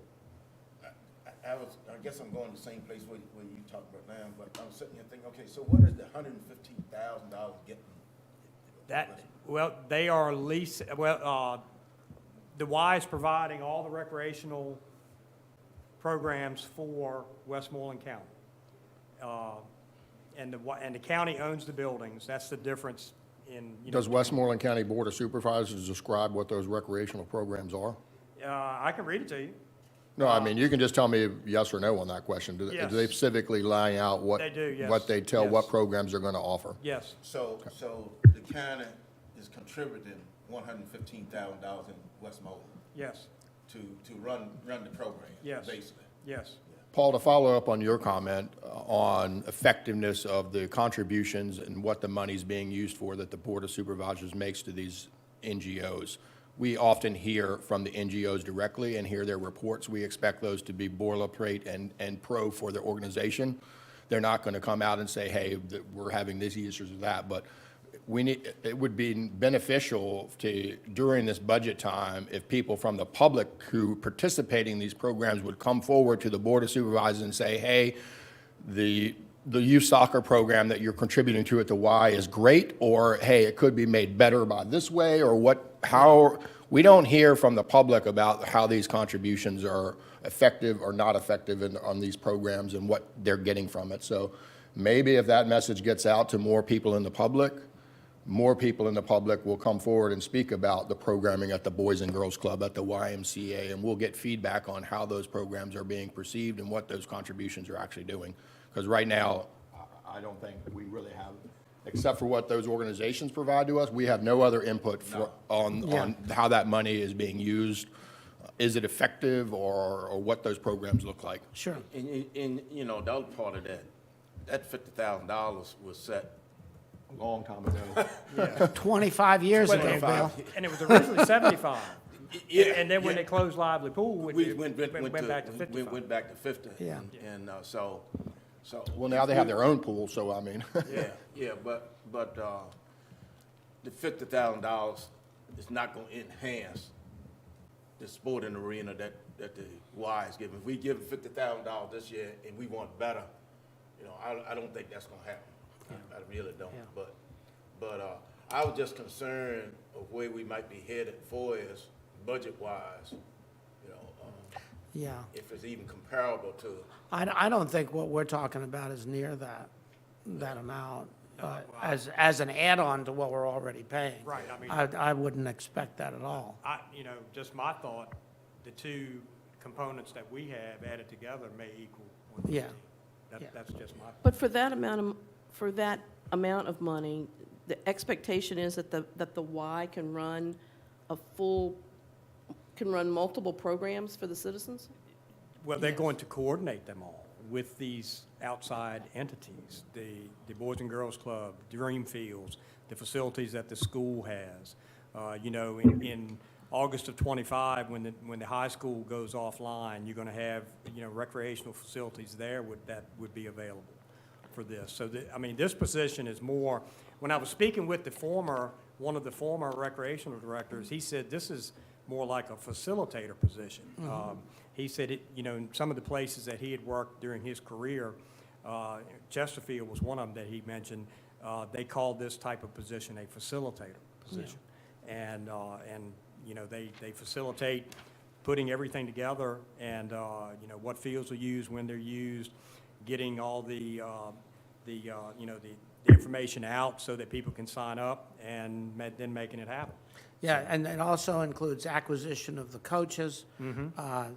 I guess I'm going the same place where you talked about now, but I'm sitting here thinking, okay, so what is the $115,000 getting? They are the Y is providing all the recreational programs for Westmoreland County. And the county owns the buildings. That's the difference in, Does Westmoreland County Board of Supervisors describe what those recreational programs are? I can read it to you. No, I mean, you can just tell me yes or no on that question. Do Yes. they specifically line out what? They do, yes. What they tell, what Yes. programs they're going to offer? Yes, So the county is contributing $115,000 in Westmoreland yes, to run the program, Yes. basically. yes. Paul, to follow up on your comment on effectiveness of the contributions and what the money's being used for that the Board of Supervisors makes to these NGOs, we often hear from the NGOs directly and hear their reports. We expect those to be boilerplate and pro for their organization. They're not going to come out and say, hey, we're having these issues or that, but it would be beneficial to, during this budget time, if people from the public who participate in these programs would come forward to the Board of Supervisors and say, hey, the youth soccer program that you're contributing to at the Y is great, or hey, it could be made better by this way, or how, we don't hear from the public about how these contributions are effective or not effective on these programs and what they're getting from it. So maybe if that message gets out to more people in the public, more people in the public will come forward and speak about the programming at the Boys and Girls Club, at the YMCA, and we'll get feedback on how those programs are being perceived and what those contributions are actually doing. Because right now, I don't think we really have, except for what those organizations provide to us, we have no other input on how that money is being used. Is it effective, or what those programs look like? Sure. And the other part of that $50,000 was set A long time ago. 25 years ago, Bill. And it was originally 75. Yeah, And then when yeah. they closed Lively Pool, We it went back to 55. Went back to 50. Yeah. And so. Well, now they have their own pool, so I mean. Yeah, but, the $50,000 is not gonna enhance the sporting arena that the Y is giving. If we give $50,000 this year and we want better, you know, I don't think that's gonna happen. I really don't. Yeah. But I was just concerned of where we might be headed for is budget-wise, you know, Yeah. if it's even comparable to, I don't think what we're talking about is near that amount, as an add-on to what we're already paying. Right, I mean- I wouldn't expect that at all. you know, just my thought, the two components that we have added together may equal 115. Yeah. That's just my. But for that amount of money, the expectation is that the Y can run multiple programs for the citizens? Well, they're going to coordinate them all with these outside entities, the Boys and Girls Club, Dream Fields, the facilities that the school has. You know, in August of '25, when the high school goes offline, you're going to have, you know, recreational facilities there that would be available for this. So, I mean, this position is more, when I was speaking with one of the former recreational directors, he said this is more like a facilitator position. He said, you know, in some of the places that he had worked during his career, Chesterfield was one of them that he mentioned, they called this type of position a facilitator position. And you know, they facilitate putting everything together and, you know, what fields are used, when they're used, getting all the you know, the information out so that people can sign up and then making it happen. Yeah, and it also includes acquisition of the coaches,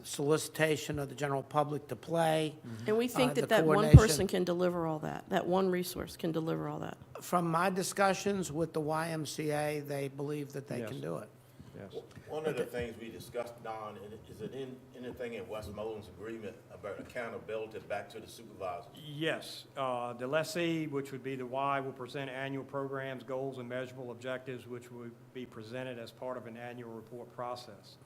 solicitation of the general public to play. And we think the that one coordination. person can deliver all that. That one resource can deliver all that. From my discussions with the YMCA, they believe that they Yes. can do it. Yes. one of the things we discussed, Don, is it anything in Westmoreland's agreement about accountability back to the supervisors? Yes, the lessee, which would be the Y, will present annual programs, goals, and measurable objectives, which would be presented as part of an annual report process.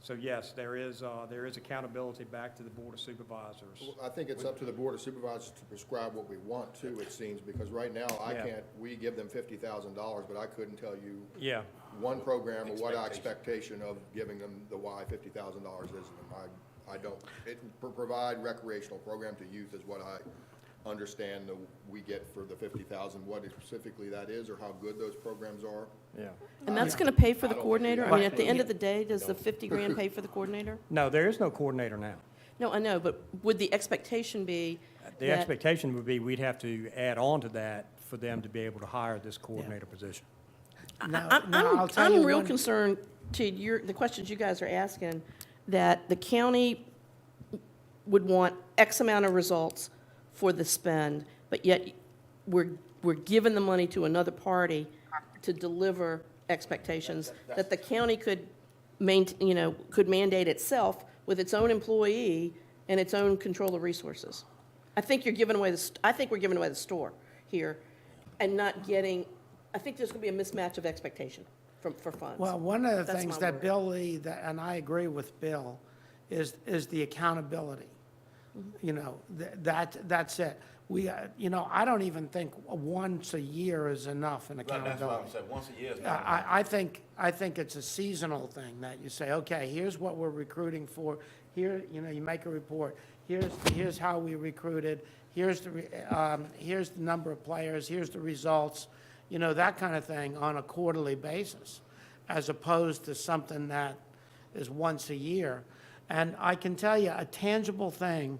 So yes, there is accountability back to the Board of Supervisors. Well, I think it's up to the Board of Supervisors to prescribe what we want to, it seems, because right now, Yeah. we give them $50,000, but I couldn't tell you Yeah, one program or what our expectation of giving them the Y $50,000 is. I don't, provide recreational program to youth is what I understand we get for the 50,000, what specifically that is or how good those programs are. yeah. And that's going to pay for the I don't coordinator? think I mean, at the end of the day, does the 50 grand pay for the coordinator? No, there is no coordinator now. No, I know, but would the expectation be The that, expectation would be we'd have to add on to that for them to be able to hire this coordinator position. I'll tell you I'm real one- concerned to the questions you guys are asking, that the county would want X amount of results for the spend, but yet we're giving the money to another party to deliver expectations that the county could mandate itself with its own employee and its own control of resources. I think we're giving away the store here and not getting, I think there's going to be a mismatch of expectation for funds. Well, one of the That's things my that worry. Bill Lee, and I agree with Bill, is the accountability. You know, that's it. You know, I don't even think once a year is enough in That's why accountability. I'm saying, once a year is not enough. I think it's a seasonal thing that you say, okay, here's what we're recruiting for. Here, you know, you make a report. Here's how we recruited. Here's the number of players. Here's the results. You know, that kind of thing on a quarterly basis, as opposed to something that is once a year. And I can tell you a tangible thing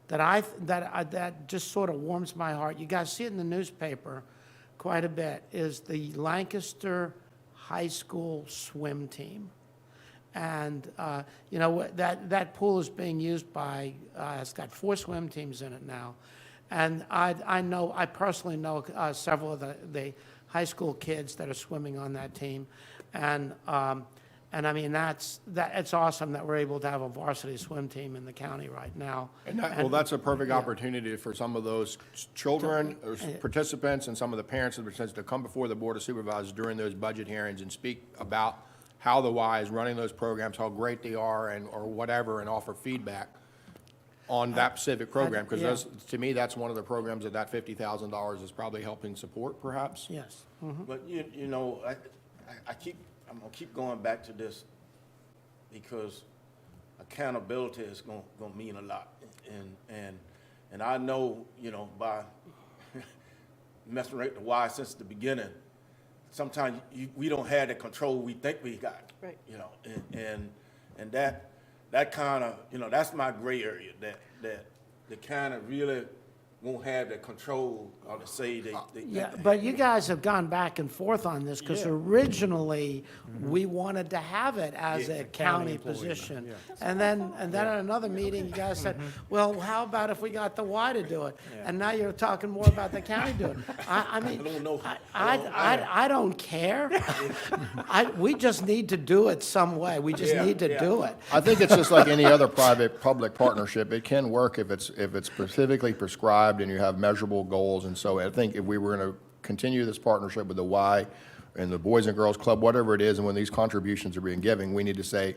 that just sort of warms my heart. You guys see it in the newspaper quite a bit, is the Lancaster High School swim team. And, you know, that pool is being used by, it's got 4 swim teams in it now. And I personally know several of the high school kids that are swimming on that team. And I mean, it's awesome that we're able to have a varsity swim team in the county right now. Well, that's a perfect opportunity for some of those children, or participants, and some of the parents of the participants to come before the Board of Supervisors during those budget hearings and speak about how the Y is running those programs, how great they are, or whatever, and offer feedback. on that specific program, because yeah. those, to me, that's one of the programs that $50,000 is probably helping support, perhaps. Yes. But you know, I'm gonna keep going back to this because accountability is gonna mean a lot. And I know, you know, by messing with the Y since the beginning, sometimes we don't have the control we think we got. Right. You know, and that kind of, you know, that's my gray area, that kind of really won't have the control or to say they. Yeah, but you guys have gone back and forth on this, because originally, we wanted to have it as a county position. And then at another meeting, you guys said, well, how about if we got the Y to do it? And now you're talking more about the county doing it. I mean, don't know. I don't care. We just need to do it some way. We just need to do it. I think it's just like any other private-public partnership. It can work if it's specifically prescribed and you have measurable goals. And so I think if we were going to continue this partnership with the Y and the Boys and Girls Club, whatever it is, and when these contributions are being given, we need to say,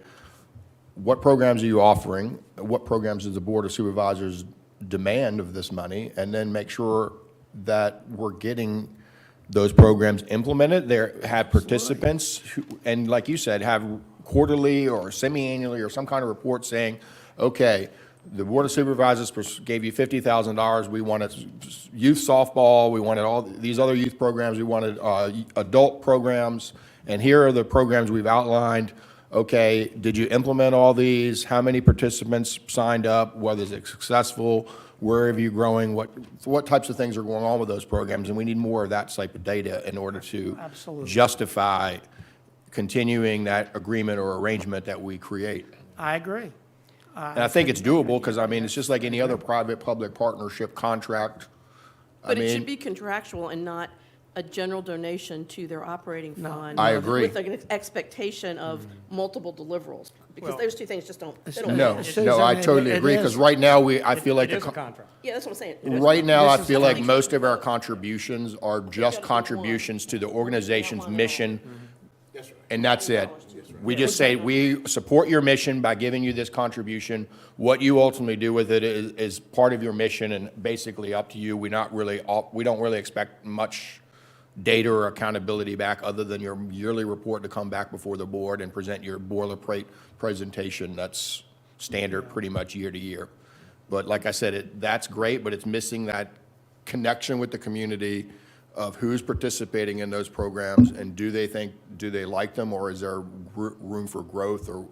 what programs are you offering? What programs does the Board of Supervisors demand of this money? And then make sure that we're getting those programs implemented. Have participants, and like you said, have quarterly or semi-annually or some kind of report saying, okay, the Board of Supervisors gave you $50,000. We wanted youth softball. We wanted all these other youth programs. We wanted adult programs. And here are the programs we've outlined. Okay, did you implement all these? How many participants signed up? Was it successful? Where are you growing? What types of things are going on with those programs? And we need more of that type of data in order to justify continuing that agreement or arrangement that we create. I agree. And I think it's doable, because, I mean, it's just like any other private-public partnership contract. But it should be contractual and not a general donation to their operating fund. I agree. With an expectation of multiple deliverables, because those two things just don't, they don't. No, match. no, I Susan, totally it agree, is- because right now, I feel like It is the a contract. Yeah, that's what I'm saying. right now, I This is feel like like- most of our contributions are just contributions to the organization's mission, and that's it. We just say, we support your mission by giving you this contribution. What you ultimately do with it is part of your mission and basically up to you. We don't really expect much data or accountability back, other than your yearly report to come back before the board and present your boilerplate presentation. That's standard pretty much year to year. But like I said, that's great, but it's missing that connection with the community of who's participating in those programs, and do they like them, or is there room for growth, or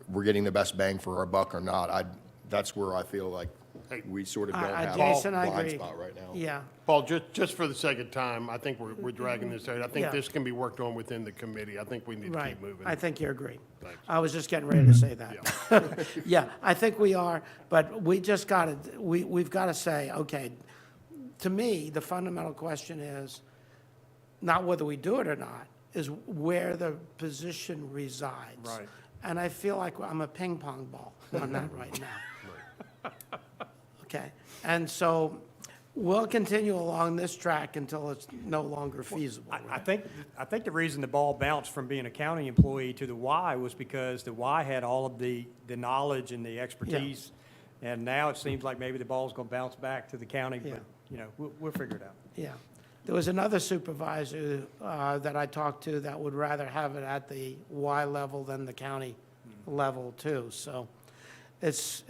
we're getting the best bang for our buck or not? That's where I feel like we sort of don't have a Jason, I blind agree. spot right now. Yeah. Paul, just for the sake of time, I think we're dragging this out. I think Yeah. this can be worked on within the committee. I think we need to Right. keep moving. I think you agree. Thanks. I was just getting ready to say that. Yeah, I think we are, but we just got to, we've got to say, okay, to me, the fundamental question is not whether we do it or not, is where the position resides. Right. And I feel like I'm a ping pong ball on that right now. Okay, and so we'll continue along this track until it's no longer feasible. I think the reason the ball bounced from being a county employee to the Y was because the Y had all of the knowledge and the expertise. And now it seems like maybe the ball's going to bounce back to the county, Yeah. but, you know, we'll figure it out. Yeah. There was another supervisor that I talked to that would rather have it at the Y level than the county level too. So it's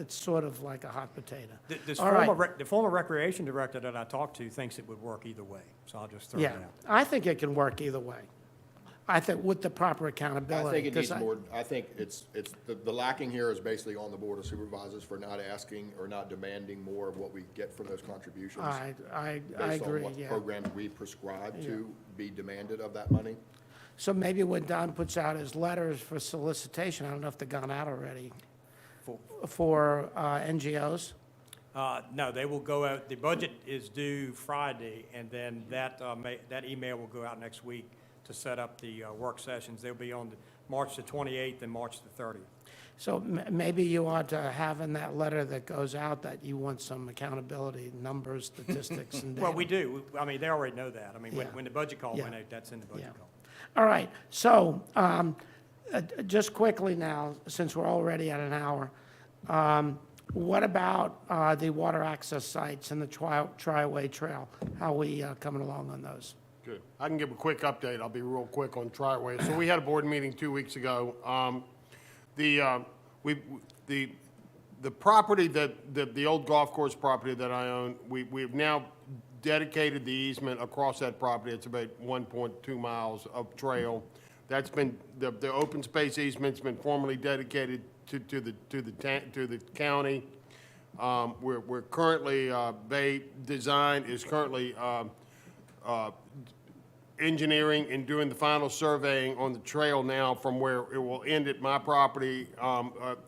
sort of like a hot potato. This All right. the former recreation director that I talked to thinks it would work either way, so I'll just throw Yeah, it out. I think it can work either way. I think with the proper accountability. I think it 'cause needs more, I think it's, the lacking here is basically on the Board of Supervisors for not asking or not demanding more of what we get from those contributions. I Based on agree, what yeah. programs we prescribe to be demanded of that money. So maybe when Don puts out his letters for solicitation, I don't know if they've gone out already, for NGOs? No, they will go out, the budget is due Friday, and then that email will go out next week to set up the work sessions. They'll be on March the 28th and March the 30th. So maybe you ought to have in that letter that goes out that you want some accountability, numbers, statistics, and data. Well, we do. I mean, they already know that. I mean, Yeah. when the budget call Yeah. went out, that's in the budget Yeah. call. All right, so just quickly now, since we're already at an hour, What about the water access sites and the Triway Trail? How are we coming along on those? Good. I can give a quick update. I'll be real quick on Triway. So we had a board meeting 2 weeks ago. The property the old golf course property that I own, we've now dedicated the easement across that property. It's about 1.2 miles of trail. That's been, the open space easement's been formally dedicated to the county. We're currently, Bay Design is currently, engineering and doing the final surveying on the trail now from where it will end at my property,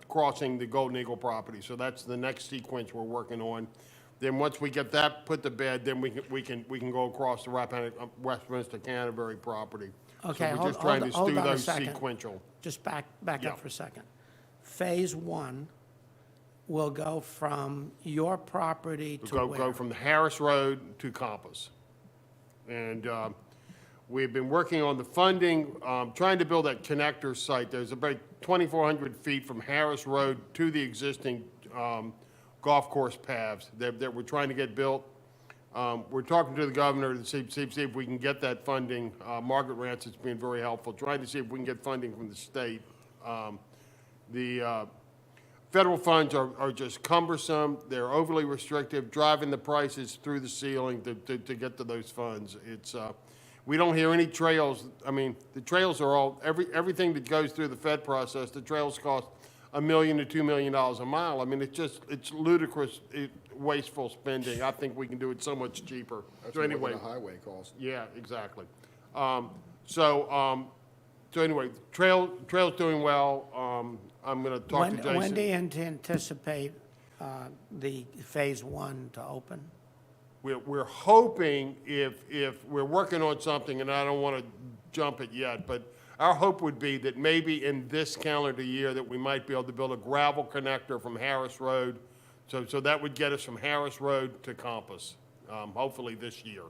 crossing the Golden Eagle property. So that's the next sequence we're working on. Then once we get that put to bed, then we can go across the Westminster Canterbury property. Okay, So we're hold just trying to hold do on a those second. sequential. Just back Yeah. up for a second. Phase 1 will go from your property to Go where? from the Harris Road to Compass. And we've been working on the funding, trying to build that connector site. There's about 2,400 feet from Harris Road to the existing golf course paths that we're trying to get built. We're talking to the governor to see if we can get that funding. Margaret Rance has been very helpful, trying to see if we can get funding from the state. The federal funds are just cumbersome. They're overly restrictive, driving the prices through the ceiling to get to those funds. It's, we don't hear any trails. I mean, the trails are all, everything that goes through the Fed process, the trails cost $1 million to $2 million a mile. I mean, it's ludicrous, wasteful spending. I think we can do it so much cheaper. That's So more anyway, than a highway cost. yeah, exactly. So anyway, trail's doing well. I'm gonna talk to Jason. When do you anticipate the Phase 1 to open? We're hoping if we're working on something, and I don't want to jump it yet, but our hope would be that maybe in this calendar year that we might be able to build a gravel connector from Harris Road. So that would get us from Harris Road to Compass, hopefully this year.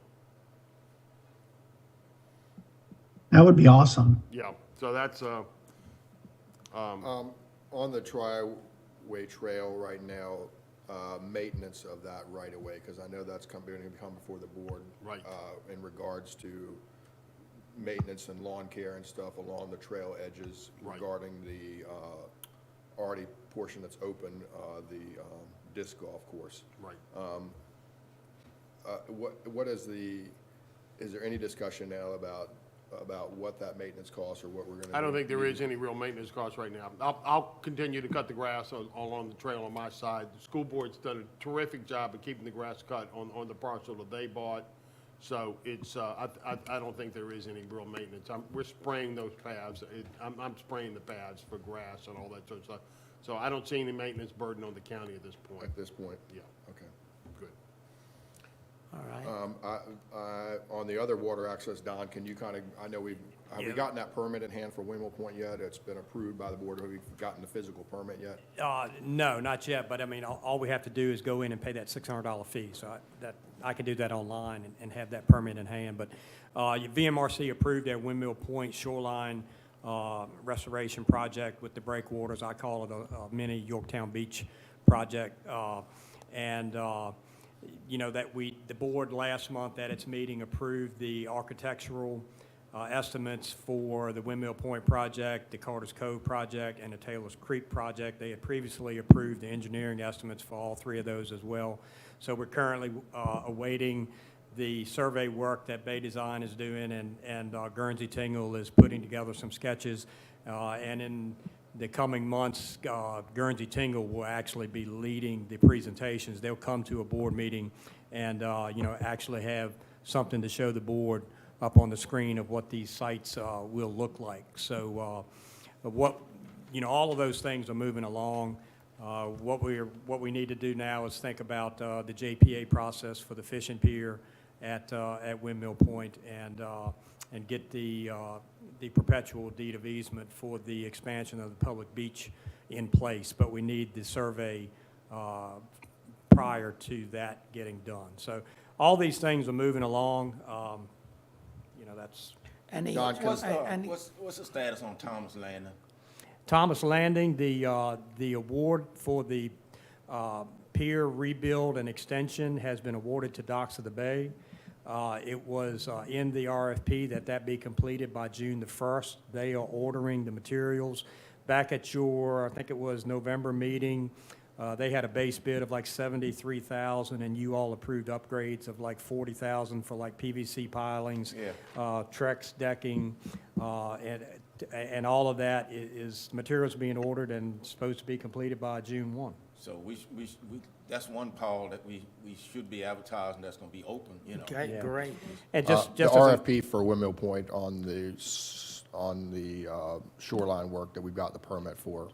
That would be awesome. Yeah, so that's, On the Triway Trail right now, maintenance of that right away, because I know that's going to come before the board. Right. In regards to maintenance and lawn care and stuff along the trail edges Right. regarding the already portion that's open, the disc golf course. right. What is there any discussion now about what that maintenance costs or what we're going to? I don't think there is any real maintenance costs right now. I'll continue to cut the grass along the trail on my side. The school board's done a terrific job of keeping the grass cut on the parcel that they bought. So it's, I don't think there is any real maintenance. We're spraying those paths. I'm spraying the paths for grass and all that sort of stuff. So I don't see any maintenance burden on the county at this point. At this point? Yeah, Okay. good. All right. On the other water access, Don, can you kind of, I know have we Yeah. gotten that permit in hand for Windmill Point yet? It's been approved by the board. Have we gotten the physical permit yet? No, not yet, but I mean, all we have to do is go in and pay that $600 fee. So I can do that online and have that permit in hand. But VMRC approved their Windmill Point shoreline restoration project with the breakwaters. I call it a mini Yorktown Beach project. You know, the board last month at its meeting approved the architectural estimates for the Windmill Point project, the Carter's Cove project, and the Taylor's Creek project. They had previously approved the engineering estimates for all three of those as well. So we're currently awaiting the survey work that Bay Design is doing, and Guernsey Tingle is putting together some sketches. And in the coming months, Guernsey Tingle will actually be leading the presentations. They'll come to a board meeting and, you know, actually have something to show the board up on the screen of what these sites will look like. So you know, all of those things are moving along. What we need to do now is think about the JPA process for the fishing pier at Windmill Point and get the perpetual deed of easement for the expansion of the public beach in place. But we need the survey prior to that getting done. So all these things are moving along. You know, that's Any, Don, can- any- What's the status on Thomas Landing? Thomas Landing, the award for the Pier rebuild and extension has been awarded to Docks of the Bay. It was in the RFP that be completed by June the 1st. They are ordering the materials. Back at your, I think it was November meeting, they had a base bid of like $73,000, and you all approved upgrades of like $40,000 for like PVC pilings, Trex decking, and all of that is materials being ordered and supposed to be completed by June 1. So that's one, Paul, that we should be advertising that's gonna be open, you know. Okay, Yeah. great. And The just as a- RFP for Windmill Point on the shoreline work that we've got the permit for.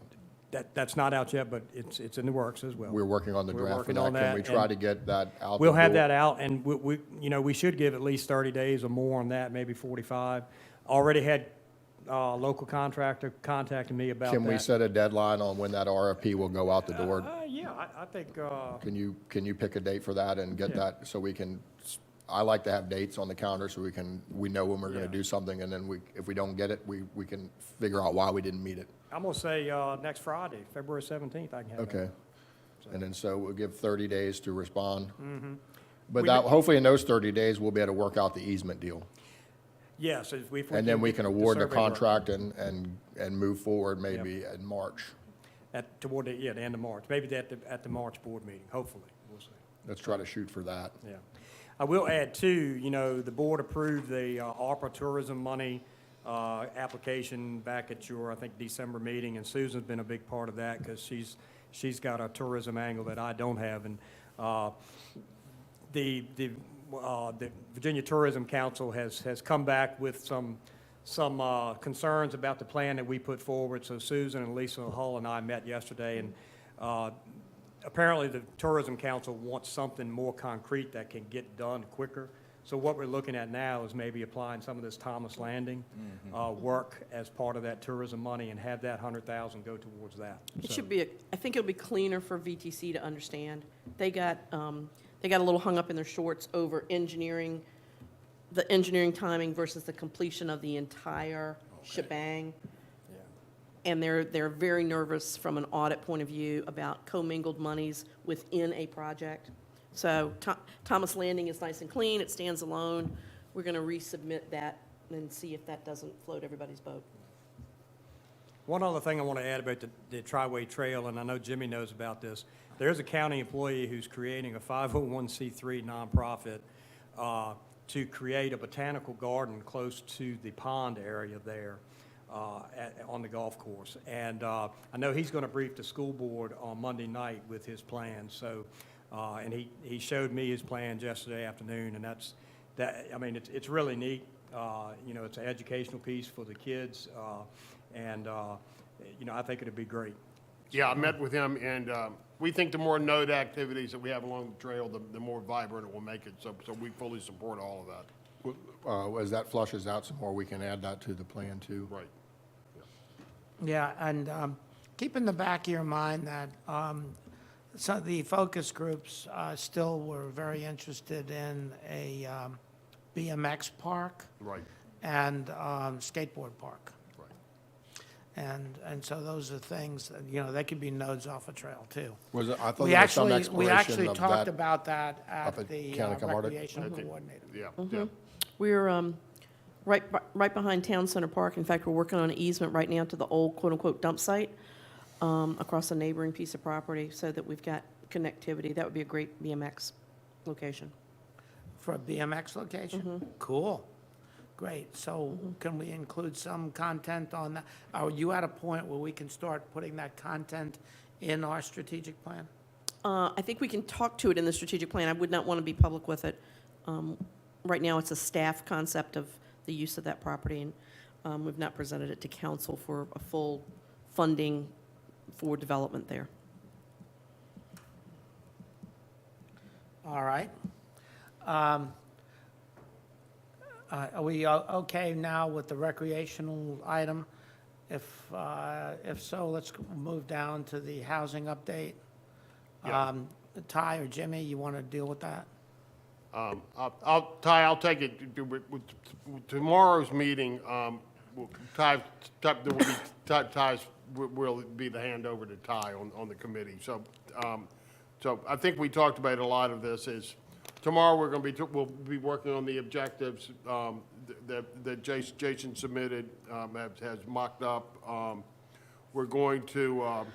that's not out yet, but it's in the works as well. We're working on the We're draft for working that. on Can that, we try and to get that out? We'll the have door? that out, and we should give at least 30 days or more on that, maybe 45. Already had local contractor contacting me about that. Can we set a deadline on when that RFP will go out the door? Yeah, I think, Can you pick a date for that and get Yeah. that, so we can, I like to have dates on the calendar so we know when we're gonna Yeah. do something, and then if we don't get it, we can figure out why we didn't meet it. I'm gonna say next Friday, February 17th, I can have that. Okay. And then, so we'll give 30 days to respond. Mm-hmm. But that, hopefully in those 30 days, we'll be able to work out the easement deal. Yes, if we. And then we can award the survey work contract and move forward maybe in March. Toward the end of March, maybe at the March board meeting, hopefully, we'll see. Let's try to shoot for that. Yeah. I will add too, the board approved the ARPA tourism money application back at your, I think, December meeting, and Susan's been a big part of that because she's got a tourism angle that I don't have. And the Virginia Tourism Council has come back with some concerns about the plan that we put forward. So Susan and Lisa Hull and I met yesterday, and apparently the Tourism Council wants something more concrete that can get done quicker. So what we're looking at now is maybe applying some of this Thomas Landing work as part of that tourism money and have that 100,000 go towards that. It So- should be, I think it'll be cleaner for VTC to understand. They got a little hung up in their shorts over engineering, the engineering timing versus the completion of the entire shebang. And they're very nervous from an audit point of view about commingled monies within a project. So Thomas Landing is nice and clean, it stands alone. We're going to resubmit that and see if that doesn't float everybody's boat. One other thing I want to add about the Triway Trail, and I know Jimmy knows about this. There's a county employee who's creating a 501c3 nonprofit to create a botanical garden close to the pond area there on the golf course. And I know he's going to brief the school board on Monday night with his plans. So, and he showed me his plans yesterday afternoon, and I mean, it's really neat. It's an educational piece for the kids, and I think it'd be great. Yeah, I met with him, and we think the more node activities that we have along the trail, the more vibrant it will make it. So we fully support all of that. As that flushes out some more, we can add that to the plan too. Right. Yeah, and keep in the back of your mind that so the focus groups still were very interested in a BMX park Right. and skateboard park. Right. And so those are things, that, they could be nodes off a trail too. Was it, I thought We there was some actually exploration of talked that. about that up at at the County Commodity? recreation I think- coordinator. Yeah, Mm-hmm. yeah. We're right behind Town Center Park. In fact, we're working on an easement right now to the old quote-unquote dump site across a neighboring piece of property so that we've got connectivity. That would be a great BMX location. For a BMX location? Cool. Great. So can we include some content on that? Are you at a point where we can start putting that content in our strategic plan? I think we can talk to it in the strategic plan. I would not want to be public with it. Right now, it's a staff concept of the use of that property, and we've not presented it to council for a full funding for development there. All right. Are we okay now with the recreational item? If so, let's move down to the housing update. Yeah. Ty or Jimmy, you want to deal with that? I'll take it. With tomorrow's meeting, Ty's will be the handover to Ty on the committee. So So I think we talked about a lot of this is, tomorrow we're going to be, we'll be working on the objectives that Jason submitted, has mocked up. We're going to,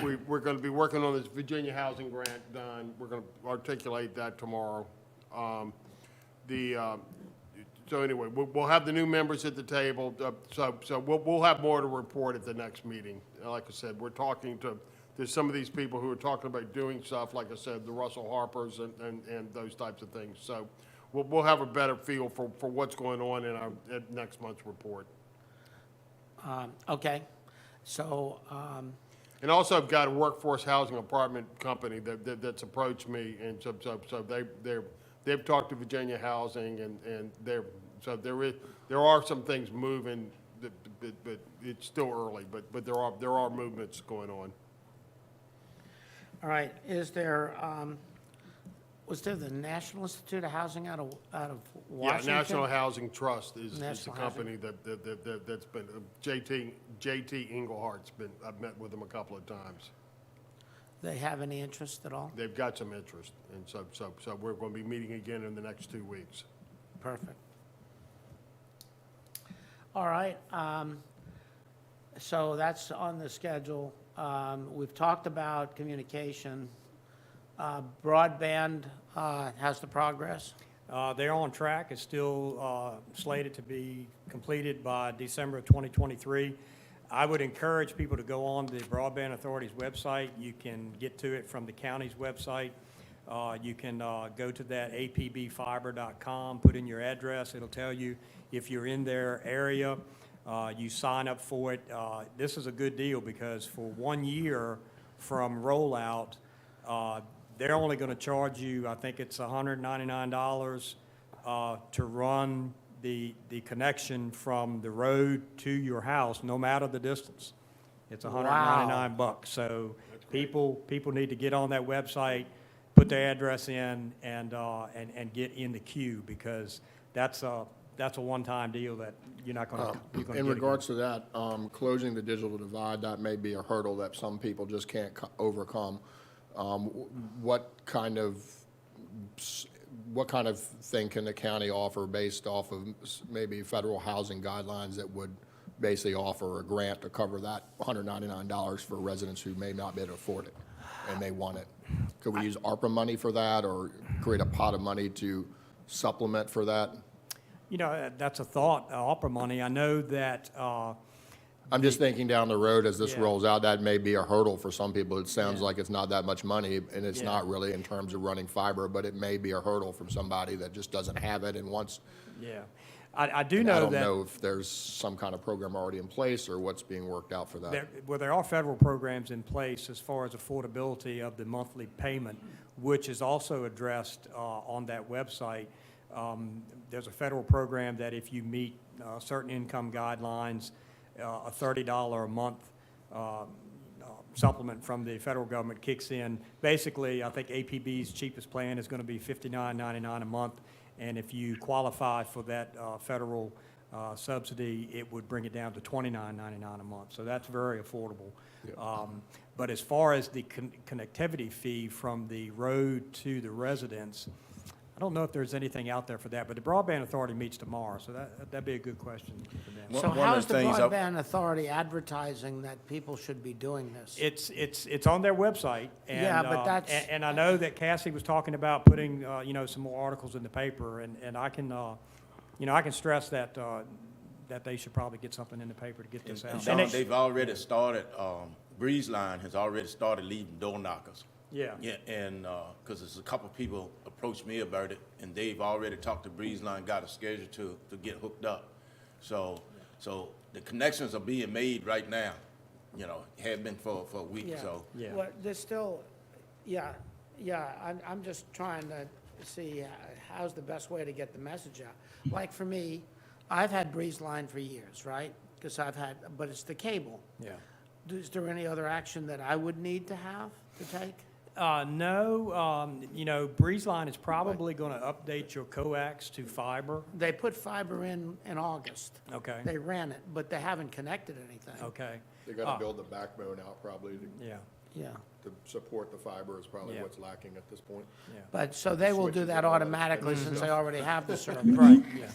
we're going to be working on this Virginia housing grant done. We're going to articulate that tomorrow. So anyway, we'll have the new members at the table. So we'll have more to report at the next meeting. Like I said, we're talking to, there's some of these people who are talking about doing stuff, like I said, the Russell Harpers and those types of things. So we'll have a better feel for what's going on in our at next month's report. Okay, so, And also, I've got a workforce housing apartment company that's approached me, and so they've talked to Virginia Housing, and there are some things moving, but it's still early, but there are movements going on. all right, is there, was there the National Institute of Housing out of Washington? Yeah, National Housing Trust is the National company that's been, JT Englehart's been, I've met with them a couple of times. They have any interest at all? They've got some interest, and so we're going to be meeting again in the next 2 weeks. Perfect. All right, so that's on the schedule. We've talked about communication. Broadband, how's the progress? They're on track. It's still slated to be completed by December of 2023. I would encourage people to go on the Broadband Authority's website. You can get to it from the county's website. You can go to that apbfiber.com, put in your address. It'll tell you if you're in their area. You sign up for it. This is a good deal because for 1 year from rollout, they're only going to charge you, I think it's $199 to run the connection from the road to your house, no matter the distance. It's $199. So people need to get on that website, put their address in, and get in the queue, because that's a one-time deal that you're not going to get again. In regards to that, closing the digital divide, that may be a hurdle that some people just can't overcome. What kind of thing can the county offer based off of maybe federal housing guidelines that would basically offer a grant to cover that $199 for residents who may not be able to afford it and may want it? Could we use ARPA money for that, or create a pot of money to supplement for that? You know, that's a thought, ARPA money. I know that, I'm just thinking down the road as this Yeah. rolls out, that may be a hurdle for some people. It sounds Yeah. like it's not that much money, and it's Yeah. not really in terms of running fiber, but it may be a hurdle from somebody that just doesn't have it and wants. yeah. I do I know don't that. know if there's some kind of program already in place or what's being worked out for that. There are federal programs in place as far as affordability of the monthly payment, which is also addressed on that website. There's a federal program that if you meet certain income guidelines, a $30 a month supplement from the federal government kicks in. Basically, I think APB's cheapest plan is going to be $59.99 a month, and if you qualify for that federal subsidy, it would bring it down to $29.99 a month. So that's very affordable. But as far as the connectivity fee from the road to the residence, I don't know if there's anything out there for that, but the Broadband Authority meets tomorrow, so that'd be a good question for them. One- So one of how's the the things Broadband Authority advertising that people should be doing this? It's on their website, and Yeah, but that's- and I know that Cassie was talking about putting some more articles in the paper, and I can I can stress that that they should probably get something in the paper to get this out. And And Sean, it- they've already started, Breeze Line has already started leaving door knockers. Yeah. Yeah, and, because there's a couple people approached me about it, and they've already talked to Breeze Line, got a schedule to get hooked up. So the connections are being made right now, have been for a week, Yeah. so. Yeah. Well, there's still, I'm just trying to see how's the best way to get the message out. Like for me, I've had Breeze Line for years, right? Because but it's the cable. Yeah. Is there any other action that I would need to have to take? No, Breeze Line is probably going to update your coax to fiber. They put fiber in August. Okay. They ran it, but they haven't connected anything. Okay. They got to build the backbone out probably. Yeah. Yeah. to support the fiber is probably Yeah. what's lacking at this point. But, so they will do Switches that and all that automatically expensive since they stuff. already have the service. Right, yeah.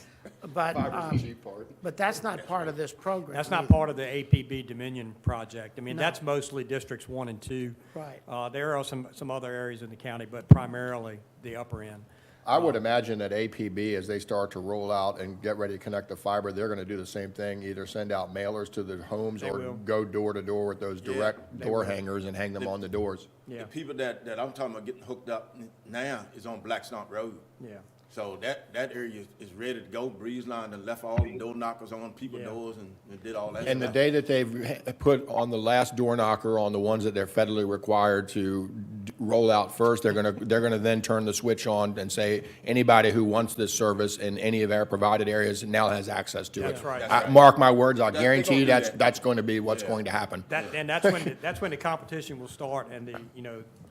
But, Fiber's the cheap part. but that's not part of this program. That's not either. part of the APB Dominion project. I mean, No. that's mostly districts 1 and 2. Right. There are some other areas in the county, but primarily the upper end. I would imagine that APB, as they start to roll out and get ready to connect the fiber, they're gonna do the same thing, either send out mailers to the homes They or will. go door to door with those direct they door will. hangers and hang them on the doors. Yeah, The people that I'm talking about getting hooked up now is on Black Stump Road. yeah. So that area is ready to go. Breeze Line and left all the door knockers on people's Yeah. doors and did all that. And the stuff. day that they've put on the last door knocker on the ones that they're federally required to roll out first, they're gonna then turn the switch on and say, anybody who wants this service in any of our provided areas now has access to it. That's right. That's right. Mark my words, I They're guarantee gonna you do that's, that. that's going to be what's Yeah. going to happen. And that's when the competition will start and the,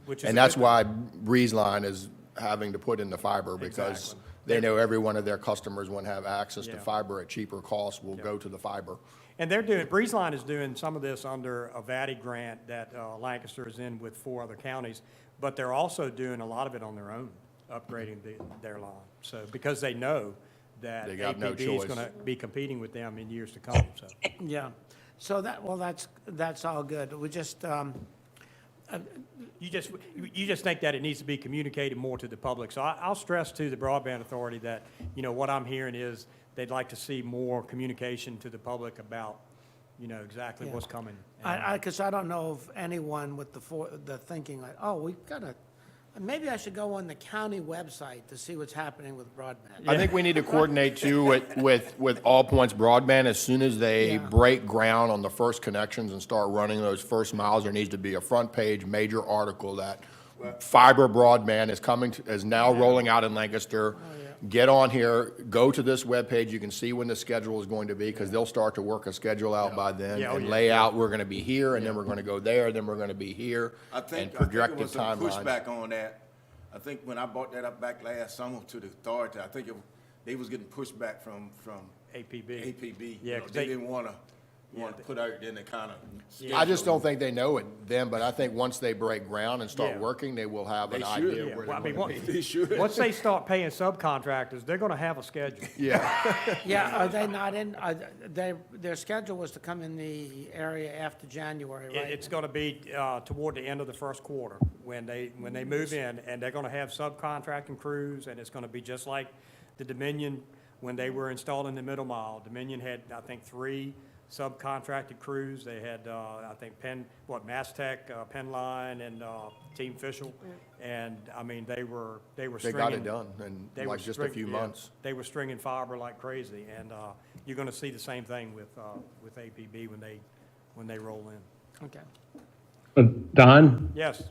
which is. a And that's good thing. why Breeze Line is having to put in the fiber, because Exactly. they know every one of their customers, when have access to Yeah. fiber at cheaper costs, will go to the fiber. And they're doing, Breeze Line is doing some of this under a VATI grant that Lancaster is in with 4 other counties, but they're also doing a lot of it on their own, upgrading their line. So, because they know that They got no APB is choice. going to be competing with them in years to come, so. Yeah. So that's all good. We just, You just think that it needs to be communicated more to the public. So I'll stress to the Broadband Authority that, what I'm hearing is they'd like to see more communication to the public about, exactly Yeah. what's coming. because I don't know of anyone with the thinking like, oh, we've got to, maybe I should go on the county website to see what's happening with broadband. I think we need to coordinate too with All Points Broadband. As soon as they Yeah. break ground on the first connections and start running those first miles, there needs to be a front page major article that fiber broadband is now rolling out in Lancaster. Get on here, go to this webpage, you can see when the schedule is going to be, because they'll start to work a schedule out by then Yeah, oh, and yeah. lay out, we're gonna be here, and then we're gonna go there, then we're gonna be here, I and think it projected was some timelines. pushback on that. I think when I brought that up back last summer to the authority, I think they was getting pushback from APB. APB. Yeah, You know, 'cause they they- didn't want to put out, then they kind of. I just don't think they know it then, but I think once they break ground and start Yeah. working, they will have an They should. idea Yeah, where well, I they're mean, going to be. They should. Once they start paying subcontractors, they're going to have a schedule. Yeah, Yeah, are they not in, their schedule was to come in the area after January, right? It's going to be toward the end of the first quarter when they move in, and they're going to have subcontracting crews, and it's going to be just like the Dominion, when they were installing the middle mile. Dominion had, I think, 3 subcontracted crews. They had, I think, Mastech, Penline, and Team Fishel. And, I mean, they were they stringing. got it done in They were like just a few yeah, months. They were stringing fiber like crazy, and you're going to see the same thing with APB when they roll in. Okay. Don, Yes,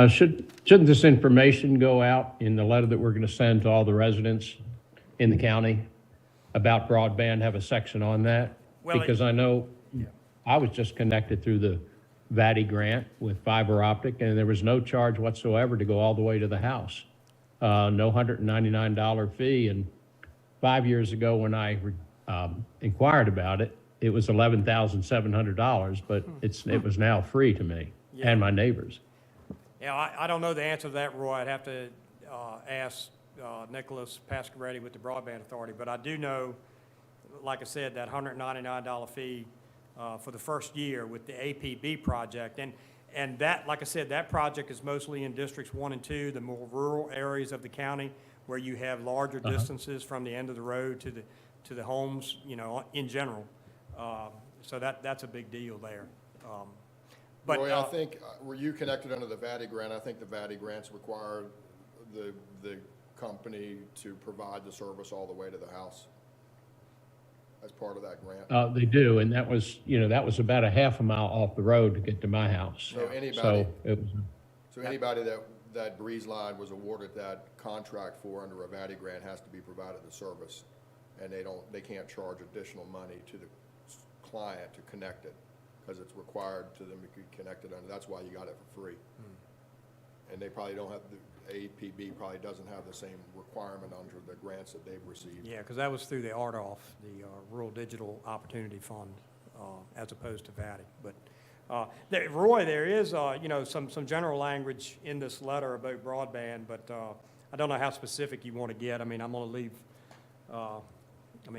shouldn't this information go out in the letter that we're going to send to all the residents in the county about broadband, have a section on that? Well, Because I know I was just connected through the VATI grant with fiber optic, and there was no charge whatsoever to go all the way to the house. No $199 fee, and 5 years ago when I inquired about it, it was $11,700, but it was now free to me and my neighbors. yeah, I don't know the answer to that, Roy. I'd have to ask Nicholas Pasquaretti with the Broadband Authority, but I do know, like I said, that $199 fee for the first year with the APB project. And that, like I said, that project is mostly in districts 1 and 2, the more rural areas of the county where you have larger distances from the end of the road to the homes, in general. So that's a big deal there. But Roy, I think, were you connected under the VATI grant? I think the VATI grants require the company to provide the service all the way to the house as part of that grant. They do, and that was about a half a mile off the road to get to my house. So anybody- So it was, So anybody that Breeze Line was awarded that contract for under a VATI grant has to be provided the service. And they can't charge additional money to the client to connect it, because it's required to them to be connected under, that's why you got it for free. And they probably don't have, the APB probably doesn't have the same requirement under the grants that they've received. yeah, because that was through the RDOF, the Rural Digital Opportunity Fund, as opposed to VATI. But Roy, there is, some general language in this letter about broadband, but I don't know how specific you want to get. I mean, I'm going to leave,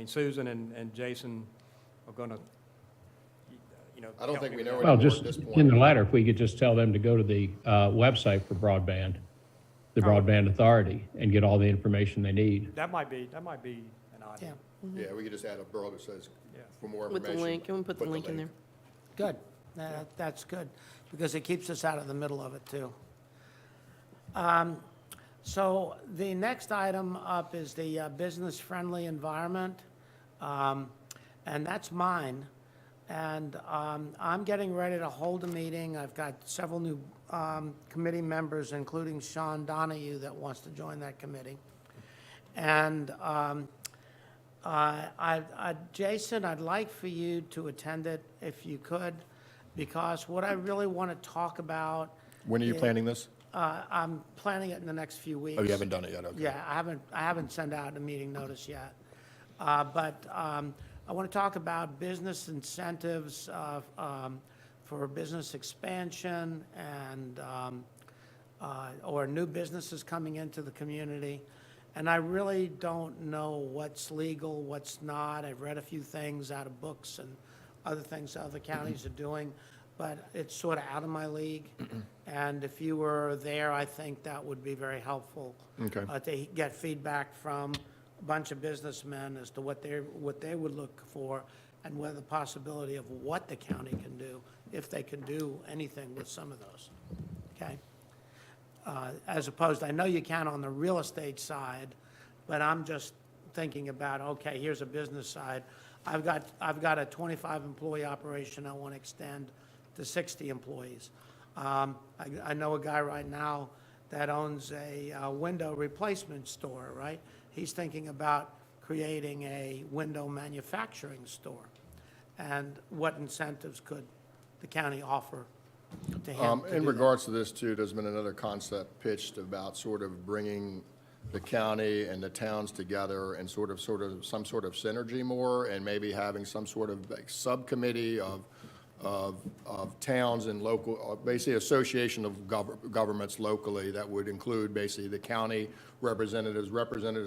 Susan and Jason are going to, I don't help think me we with know that. Well, anymore just at this in point. the letter, if we could just tell them to go to the website for broadband, the Broadband Authority, and get all the information they need. That might be an idea. Yeah, Yeah, we could just add a burl that says, Yeah. for more With information. the link, can we put the link in there? good. That's good, because it keeps us out of the middle of it, too. So the next item up is the business-friendly environment, and that's mine. And I'm getting ready to hold a meeting. I've got several new committee members, including Sean Donahue, that wants to join that committee. And Jason, I'd like for you to attend it if you could, because what I really want to talk about. When are you planning this? I'm planning it in the next few weeks. Oh, you haven't done it yet, okay. Yeah, I haven't sent out a meeting notice yet. But I want to talk about business incentives for business expansion and, or new businesses coming into the community. And I really don't know what's legal, what's not. I've read a few things out of books and other things other counties are doing, but it's sort of out of my league. And if you were there, I think that would be very helpful. Okay. To get feedback from a bunch of businessmen as to what they would look for and whether the possibility of what the county can do, if they can do anything with some of those, okay? As opposed, I know you can on the real estate side, but I'm just thinking about, okay, here's a business side. I've got a 25-employee operation I want to extend to 60 employees. I know a guy right now that owns a window replacement store, right? He's thinking about creating a window manufacturing store. And what incentives could the county offer to him? to In do regards to this too, there's been another concept pitched about sort of bringing the county and the towns together and sort of some sort of synergy more, and maybe having some sort of like subcommittee of towns and local, basically association of governments locally that would include basically the county representatives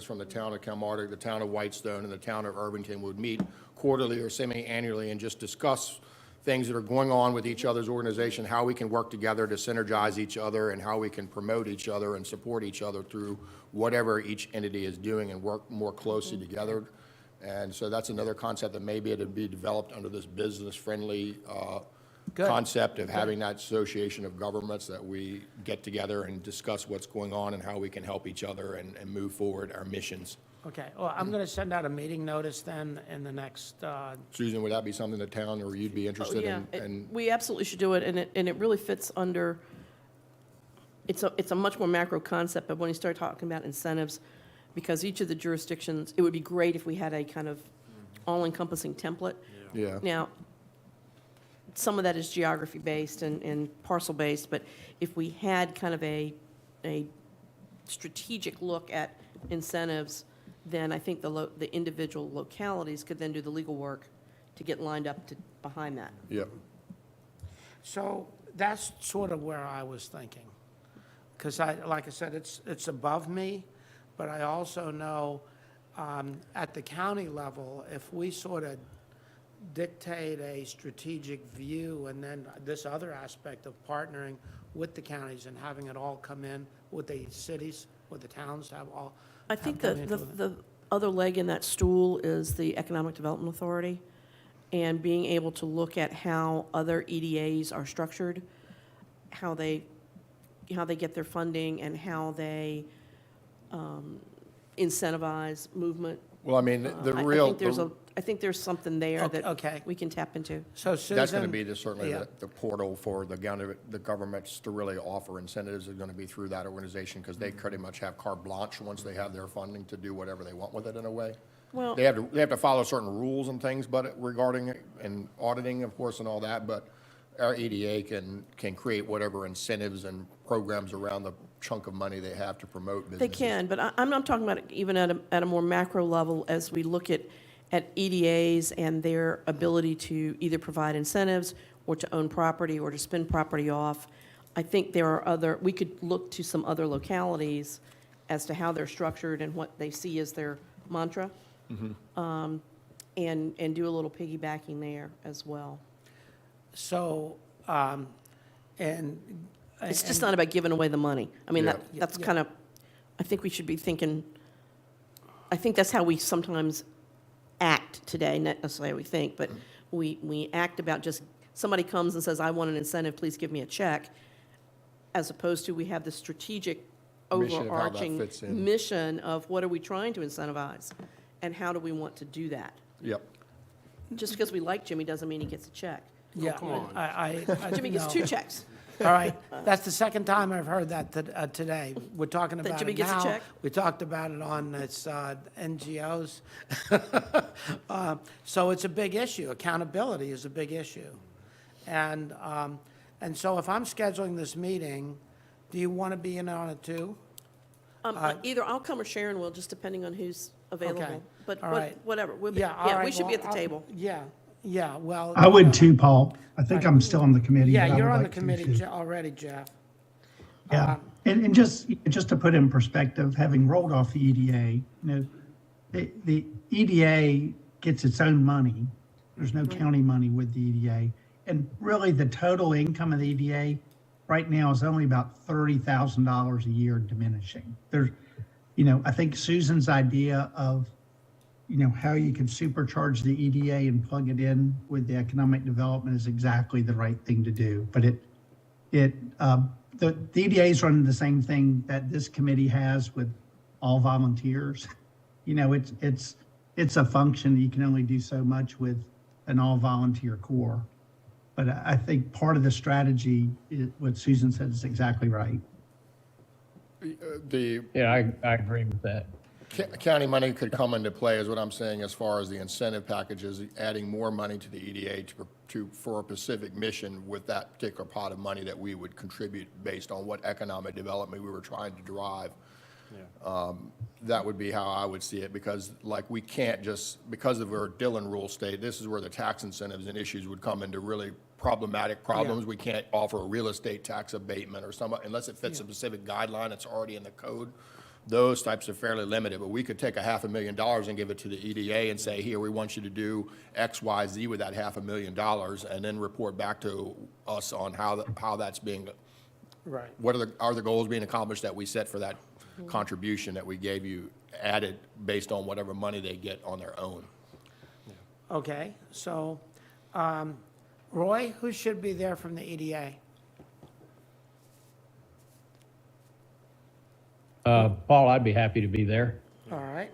from the town of Kilmarnock, the town of Whitestone, and the town of Irvington would meet quarterly or semi-annually and just discuss things that are going on with each other's organization, how we can work together to synergize each other, and how we can promote each other and support each other through whatever each entity is doing and work more closely together. And so that's another concept that maybe it'd be developed under this business-friendly Good. concept of having that association of governments that we get together and discuss what's going on and how we can help each other and move forward our missions. Okay, well, I'm going to send out a meeting notice then in the next, Susan, would that be something the town or you'd be Oh, interested yeah, in? we absolutely should do it, and it really fits under, it's a much more macro concept, but when you start talking about incentives, because each of the jurisdictions, it would be great if we had a kind of all-encompassing template. Yeah. Now, some of that is geography-based and parcel-based, but if we had kind of a strategic look at incentives, then I think the individual localities could then do the legal work to get lined up behind that. Yep. so that's sort of where I was thinking. Because like I said, it's above me, but I also know at the county level, if we sort of dictate a strategic view and then this other aspect of partnering with the counties and having it all come in with the cities, with the towns have all. I think come that into the other leg in that stool is the Economic Development Authority, and being able to look at how other EDAs are structured, how they get their funding, and how they incentivize movement. Well, I mean, the I real, think there's something there Okay. that we can tap into. So Susan. that's going to be certainly yeah. the portal for the governments to really offer incentives are going to be through that organization, because they pretty much have carte blanche once they have their funding to do whatever they want with it in a way. Well, They have to follow certain rules and things, but regarding it, and auditing, of course, and all that, but our EDA can create whatever incentives and programs around the chunk of money they have to promote they businesses. can, but I'm not talking about it even at a more macro level as we look at EDAs and their ability to either provide incentives or to own property, or to spin property off. I think there are we could look to some other localities as to how they're structured and what they see as their mantra, and do a little piggybacking there as well. So, and. It's just not about giving away the money. I mean, Yeah. that's kind of, I think we should be thinking, I think that's how we sometimes act today, not necessarily how we think, but we act about just, somebody comes and says, I want an incentive, please give me a check, as opposed to we have the strategic Mission of how that overarching fits in. mission of what are we trying to incentivize, and how do we want to do that? Yep. Just because we like Jimmy doesn't mean he gets a check. Yeah, come on. Jimmy gets no. 2 checks. All right, that's the second time I've heard that today. We're talking That about Jimmy it gets a now. check? We talked about it on this NGOs. So it's a big issue. Accountability is a big issue. And so if I'm scheduling this meeting, do you want to be in on it too? Either I'll come or Sharon will, just depending on who's available. But all right. whatever, all yeah, we right, should be well, at the table. Yeah, well. I would too, Paul. I think I'm still on the committee. Yeah, but I you're would on the like to committee too. already, Jeff. Yeah, and just to put in perspective, having rolled off the EDA, the EDA gets its own money. There's no county money with the EDA. And really, the total income of the EDA right now is only about $30,000 a year, diminishing. There's, I think Susan's idea of, how you can supercharge the EDA and plug it in with the economic development is exactly the right thing to do. But the EDA is running the same thing that this committee has with all volunteers. It's a function. You can only do so much with an all volunteer core. But I think part of the strategy, what Susan said, is exactly right. The Yeah, I agree with that. county money could come into play, is what I'm saying, as far as the incentive packages, adding more money to the EDA for a specific mission with that particular pot of money that we would contribute based on what economic development we were trying to drive. That would be how I would see it, because like we can't just, because of our Dillon rule state, this is where the tax incentives and issues would come into really problematic problems. We can't offer a real estate tax abatement or some, unless it fits a specific guideline that's already in the code. Those types are fairly limited, but we could take $500,000 and give it to the EDA and say, here, we want you to do X, Y, Z with that $500,000, and then report back to us on how that's being, Right. what are the goals being accomplished that we set for that contribution that we gave you, added based on whatever money they get on their own. Okay, so, Roy, who should be there from the E EDA? Paul, I'd be happy to be there. All right.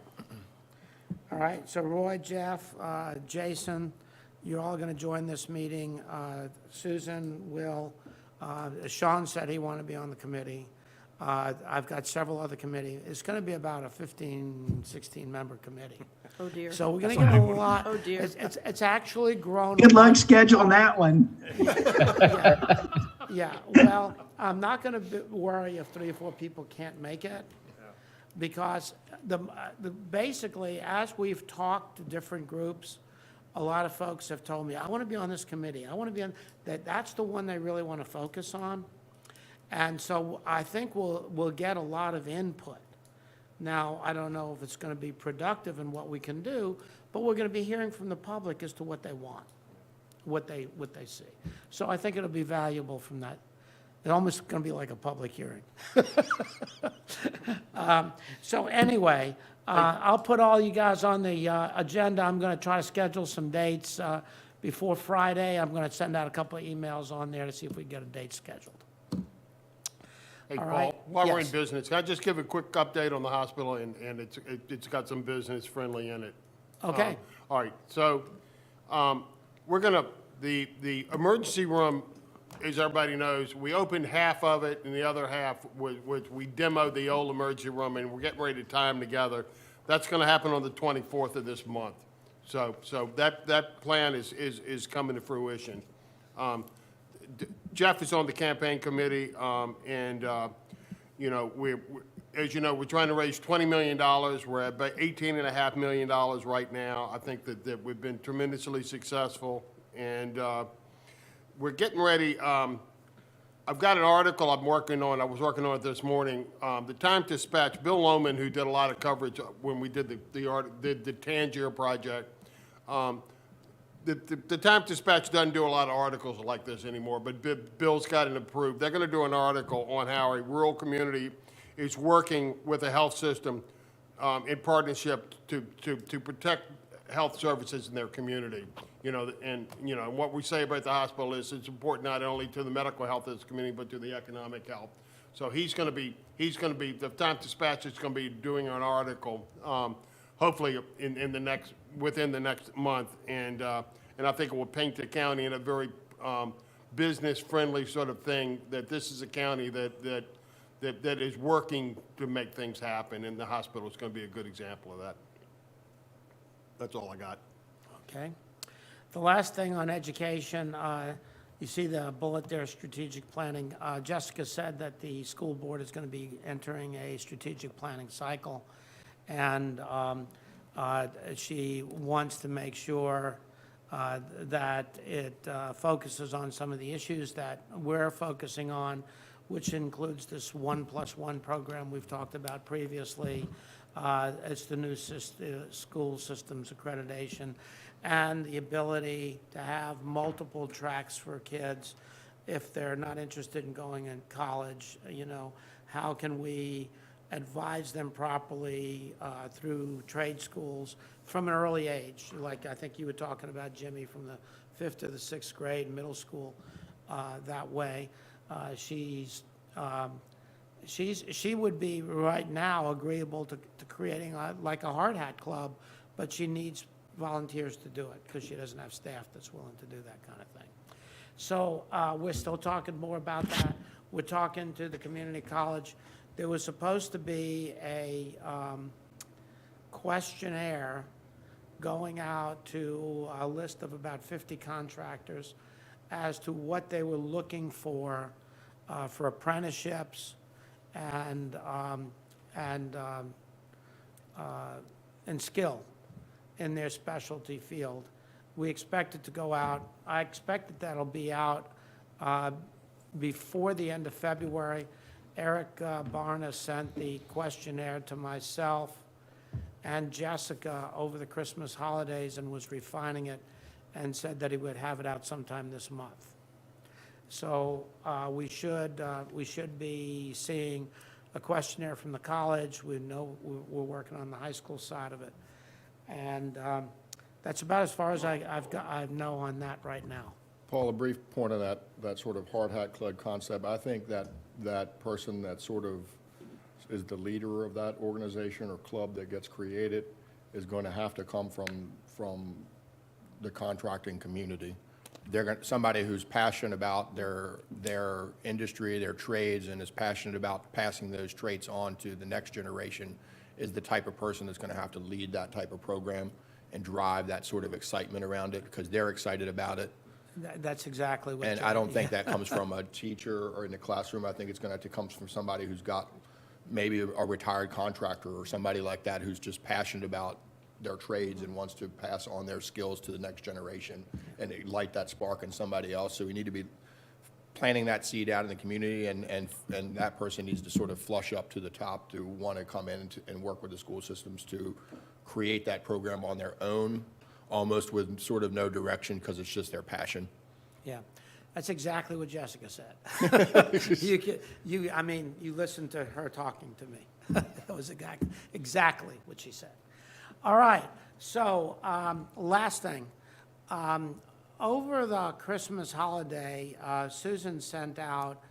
All right, so Roy, Jeff, Jason, you're all going to join this meeting. Susan will, Sean said he wanted to be on the committee. I've got several other committees. It's going to be about a 15, 16-member committee. Oh, dear. So we're going to get a lot. Oh, dear. It's actually grown. Good luck scheduling that one. Yeah, well, I'm not going to worry if 3 or 4 people can't make it, because basically, as we've talked to different groups, a lot of folks have told me, I want to be on this committee. I want to be on, that's the one they really want to focus on. And so I think we'll get a lot of input. Now, I don't know if it's going to be productive in what we can do, but we're going to be hearing from the public as to what they want, what they see. So I think it'll be valuable from that. It's almost going to be like a public hearing. So anyway, I'll put all you guys on the agenda. I'm going to try to schedule some dates before Friday. I'm going to send out a couple of emails on there to see if we can get a date scheduled. Hey, All Paul, right. while we're in Yes. business, can I just give a quick update on the hospital, and it's got some business friendly in it? Okay. All right, so, we're gonna, the emergency room, as everybody knows, we opened half of it, and the other half was we demoed the old emergency room, and we're getting ready to tie them together. That's gonna happen on the 24th of this month. So that plan is coming to fruition. Jeff is on the campaign committee, and, as you know, we're trying to raise $20 million. We're at about $18.5 million right now. I think that we've been tremendously successful, and we're getting ready, I've got an article I'm working on, I was working on it this morning. The Time-Dispatch, Bill Lohman, who did a lot of coverage when we did the Tangier project. The Time-Dispatch doesn't do a lot of articles like this anymore, but Bill's got it approved. They're gonna do an article on how a rural community is working with a health system in partnership to protect health services in their community. You know, and, you know, what we say about the hospital is it's important not only to the medical health of this community, but to the economic health. So the Time-Dispatch is gonna be doing an article, hopefully within the next month. And I think it will paint the county in a very, business-friendly sort of thing, that this is a county that is working to make things happen, and the hospital is gonna be a good example of that. That's all I got. Okay. The last thing on education, you see the bullet there, strategic planning. Jessica said that the school board is going to be entering a strategic planning cycle, and she wants to make sure that it focuses on some of the issues that we're focusing on, which includes this 1+1 program we've talked about previously. It's the new school systems accreditation, and the ability to have multiple tracks for kids if they're not interested in going in college. You know, how can we advise them properly through trade schools from an early age? Like I think you were talking about, Jimmy, from the 5th to the 6th grade, middle school, that way. She would be right now agreeable to creating like a hard hat club, but she needs volunteers to do it because she doesn't have staff that's willing to do that kind of thing. So we're still talking more about that. We're talking to the community college. There was supposed to be a questionnaire going out to a list of about 50 contractors as to what they were looking for apprenticeships and skill in their specialty field. We expect it to go out. I expect that that'll be out before the end of February. Eric Barna sent the questionnaire to myself and Jessica over the Christmas holidays and was refining it and said that he would have it out sometime this month. So we should be seeing a questionnaire from the college. We know we're working on the high school side of it. And that's about as far as I know on that right now. Paul, a brief point on that sort of hard hat club concept. I think that person that sort of is the leader of that organization or club that gets created is going to have to come from the contracting community. Somebody who's passionate about their industry, their trades, and is passionate about passing those traits on to the next generation is the type of person that's going to have to lead that type of program and drive that sort of excitement around it because they're excited about it. That's exactly what. And I don't think that comes from a teacher or in the classroom. I think it's going to have to come from somebody who's got maybe a retired contractor or somebody like that who's just passionate about their trades and wants to pass on their skills to the next generation and light that spark in somebody else. So we need to be planting that seed out in the community, and that person needs to sort of flush up to the top to want to come in and work with the school systems to create that program on their own, almost with sort of no direction because it's just their passion. Yeah, that's exactly what Jessica said. I mean, you listened to her talking to me. That was exactly what she said. All right, so last thing. Over the Christmas holiday, Susan sent out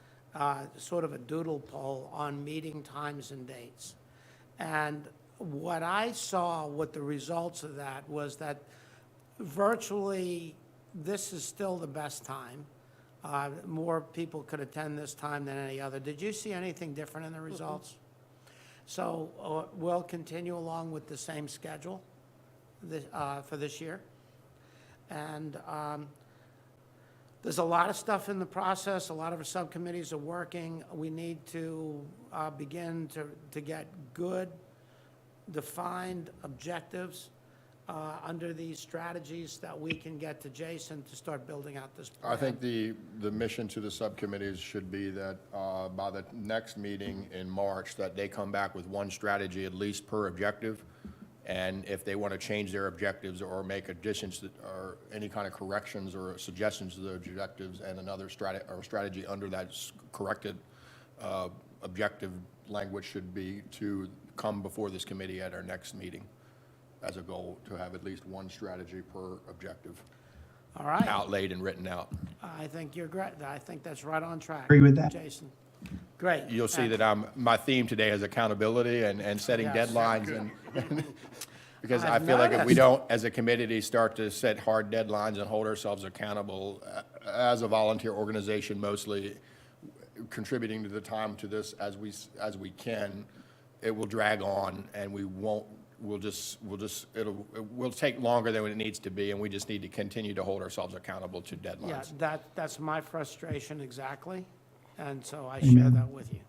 sort of a doodle poll on meeting times and dates. And what I saw, what the results of that was that virtually this is still the best time. More people could attend this time than any other. Did you see anything different in the results? So we'll continue along with the same schedule for this year. And there's a lot of stuff in the process. A lot of our subcommittees are working. We need to begin to get good, defined objectives under these strategies that we can get to Jason to start building out this plan? I think the mission to the subcommittees should be that by the next meeting in March, that they come back with one strategy at least per objective. And if they want to change their objectives or make additions or any kind of corrections or suggestions to the objectives, and another strategy under that corrected objective language should be to come before this committee at our next meeting as a goal to have at least one strategy per objective All right. outlaid and written out. I think you're great. I think that's right on track. Agree with that. Jason. Great. You'll see that my theme today is accountability and setting Yes. deadlines and, because I I've feel like if we noticed. don't, as a committee, start to set hard deadlines and hold ourselves accountable, as a volunteer organization mostly, contributing to the time to this as we can, it will drag on and we'll take longer than it needs to be, and we just need to continue to hold ourselves accountable to Yeah, deadlines. that's my frustration exactly, and so I share that with you.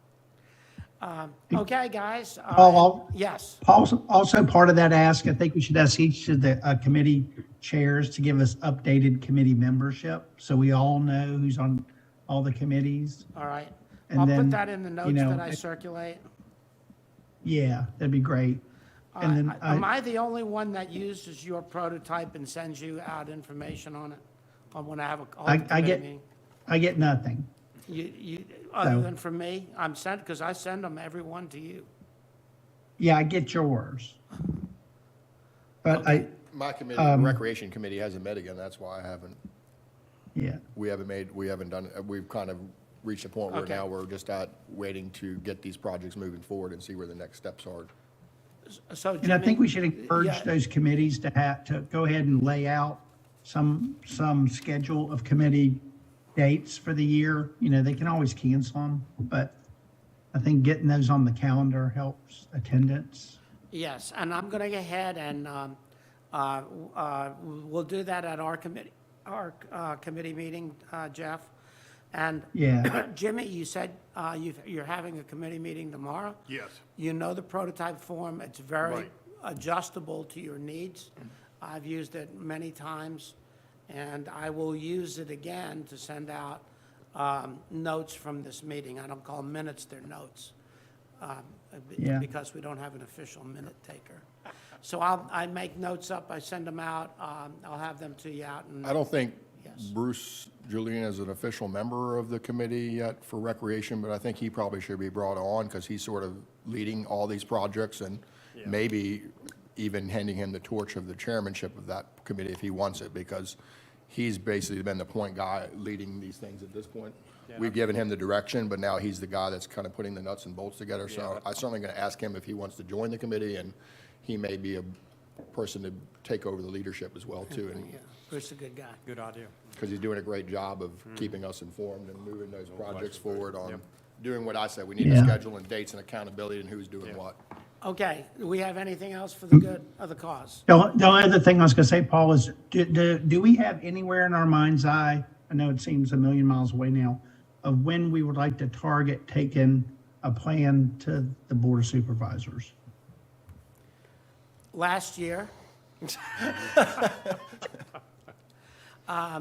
Okay, guys. Paul, Yes. Also part of that ask, I think we should ask each of the committee chairs to give us updated committee membership, so we all know who's on all the committees. All right. And I'll then, put that in the notes know, that I circulate. Yeah, that'd be great. And then Am I the only one that uses your prototype and sends you out information on it? On when I have a committee meeting? I get nothing. Other So- than from me, because I send them every one to you. Yeah, I get yours. But My committee, Recreation Committee hasn't met again, that's why I haven't. yeah. We haven't done, we've kind of reached a point where Okay. now we're just waiting to get these projects moving forward and see where the next steps are. So And I think Jimmy- we should encourage Yeah. those committees to go ahead and lay out some schedule of committee dates for the year. You know, they can always cancel them, but I think getting those on the calendar helps attendance. Yes, and I'm going to go ahead and we'll do that at our committee meeting, Jeff. And Yeah. Jimmy, you said you're having a committee meeting tomorrow? Yes. You know the prototype form, it's very Right. adjustable to your needs. I've used it many times, and I will use it again to send out notes from this meeting. I don't call them minutes, they're notes, Yeah. because we don't have an official minute taker. So I make notes up, I send them out, I'll have them to you out. And I don't think Yes. Bruce Julian is an official member of the committee yet for recreation, but I think he probably should be brought on because he's sort of leading all these projects and maybe even handing him the torch of the chairmanship of that committee if he wants it, because he's basically been the point guy leading these things at this point. We've given him the direction, but now he's the guy that's kind of putting the nuts and bolts together. So I'm certainly going to ask him if he wants to join the committee, and he may be a person to take over the leadership as well, too. And Yeah, Bruce is a good guy. Good idea. because he's doing a great job of keeping us informed and moving those projects forward on doing what I said. We need to Yeah. schedule and dates and accountability and who's doing what. Okay, do we have anything else for the good of the cause? The only other thing I was gonna say, Paul, is do we have anywhere in our mind's eye, I know it seems a million miles away now, of when we would like to target taking a plan to the Board of Supervisors? Last year. I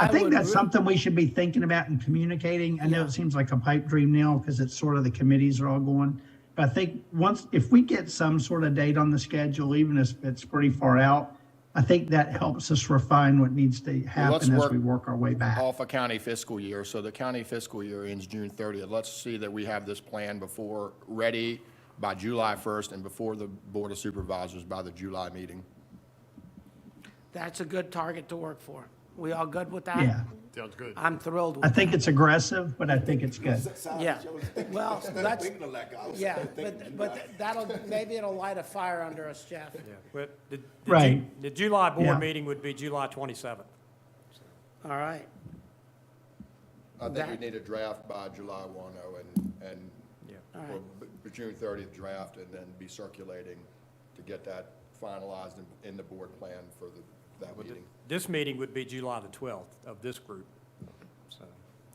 think would that's re- something we should be thinking about and communicating. I know it seems like a pipe dream now because it's sort of the committees are all going. But I think if we get some sort of date on the schedule, even if it's pretty far out, I think that helps us refine what needs to let's happen as work we work our way back. Off a county fiscal year, so the county fiscal year ends June 30th. Let's see that we have this plan ready by July 1st and before the Board of Supervisors by the July meeting. That's a good target to work for. We all good with that? Yeah, Sounds good. I'm thrilled I with think it's aggressive, but I think it's good. Yeah. Well, that's, Thinking like I was yeah, thinking. but maybe it'll light a fire under us, Jeff. Yeah, but Right. the July Yeah. board meeting would be July 27th. All right. I think we That- need a draft by July 1 and Yeah. All or June 30th draft, and then be circulating to get that finalized in the board plan for that meeting. This meeting would be July the 12th of this group, so.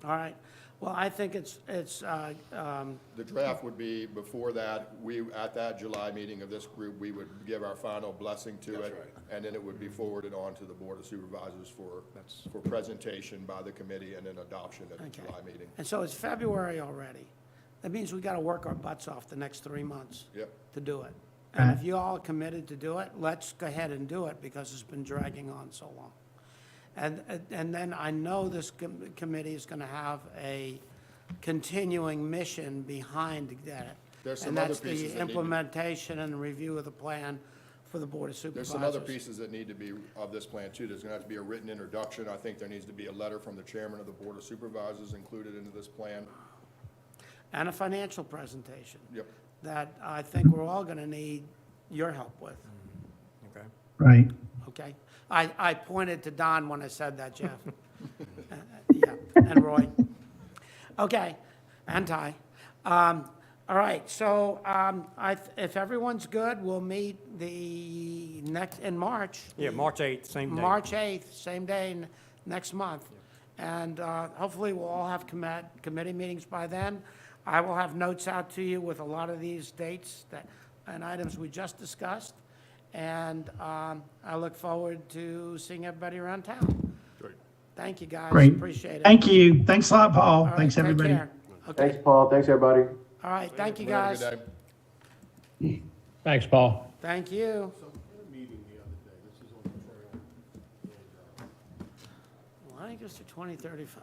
All right. Well, I think The draft would be before that, at that July meeting of this group, we would give our final blessing to it. And then it would be forwarded on to the Board of Supervisors for presentation by the committee and then adoption at the okay. July meeting. And so it's February already. That means we got to work our butts off the next 3 months. Yep. To do it. And if you all are committed to do it, let's go ahead and do it because it's been dragging on so long. And then I know this committee is going to have a continuing mission behind that. There's some And other that's pieces the that need to- implementation and review of the plan for the Board of There's Supervisors. some other pieces that need to be of this plan too. There's gonna have to be a written introduction. I think there needs to be a letter from the chairman of the Board of Supervisors included into this plan. And a financial presentation. Yep. That I think we're all going to need your help with, Okay. Right. okay? I pointed to Don when I said that, Jeff. Yeah, and Roy. Okay, and Ty. All right, so if everyone's good, we'll meet in March. Yeah, March 8th, same day. March 8th, same day next month. And hopefully we'll all have committee meetings by then. I will have notes out to you with a lot of these dates and items we just discussed. And I look forward to seeing everybody around town. Great. Thank you, guys. Great. Appreciate it. Thank you. Thanks a lot, Paul. All right, Thanks, take everybody. care. Thanks, Okay, Paul. Thanks, everybody. all right, thank you, Everyone have a guys. good day. Thanks, Paul. Thank you. So, a meeting the other day, this is on the trail, and, Well, I think it's to 2035.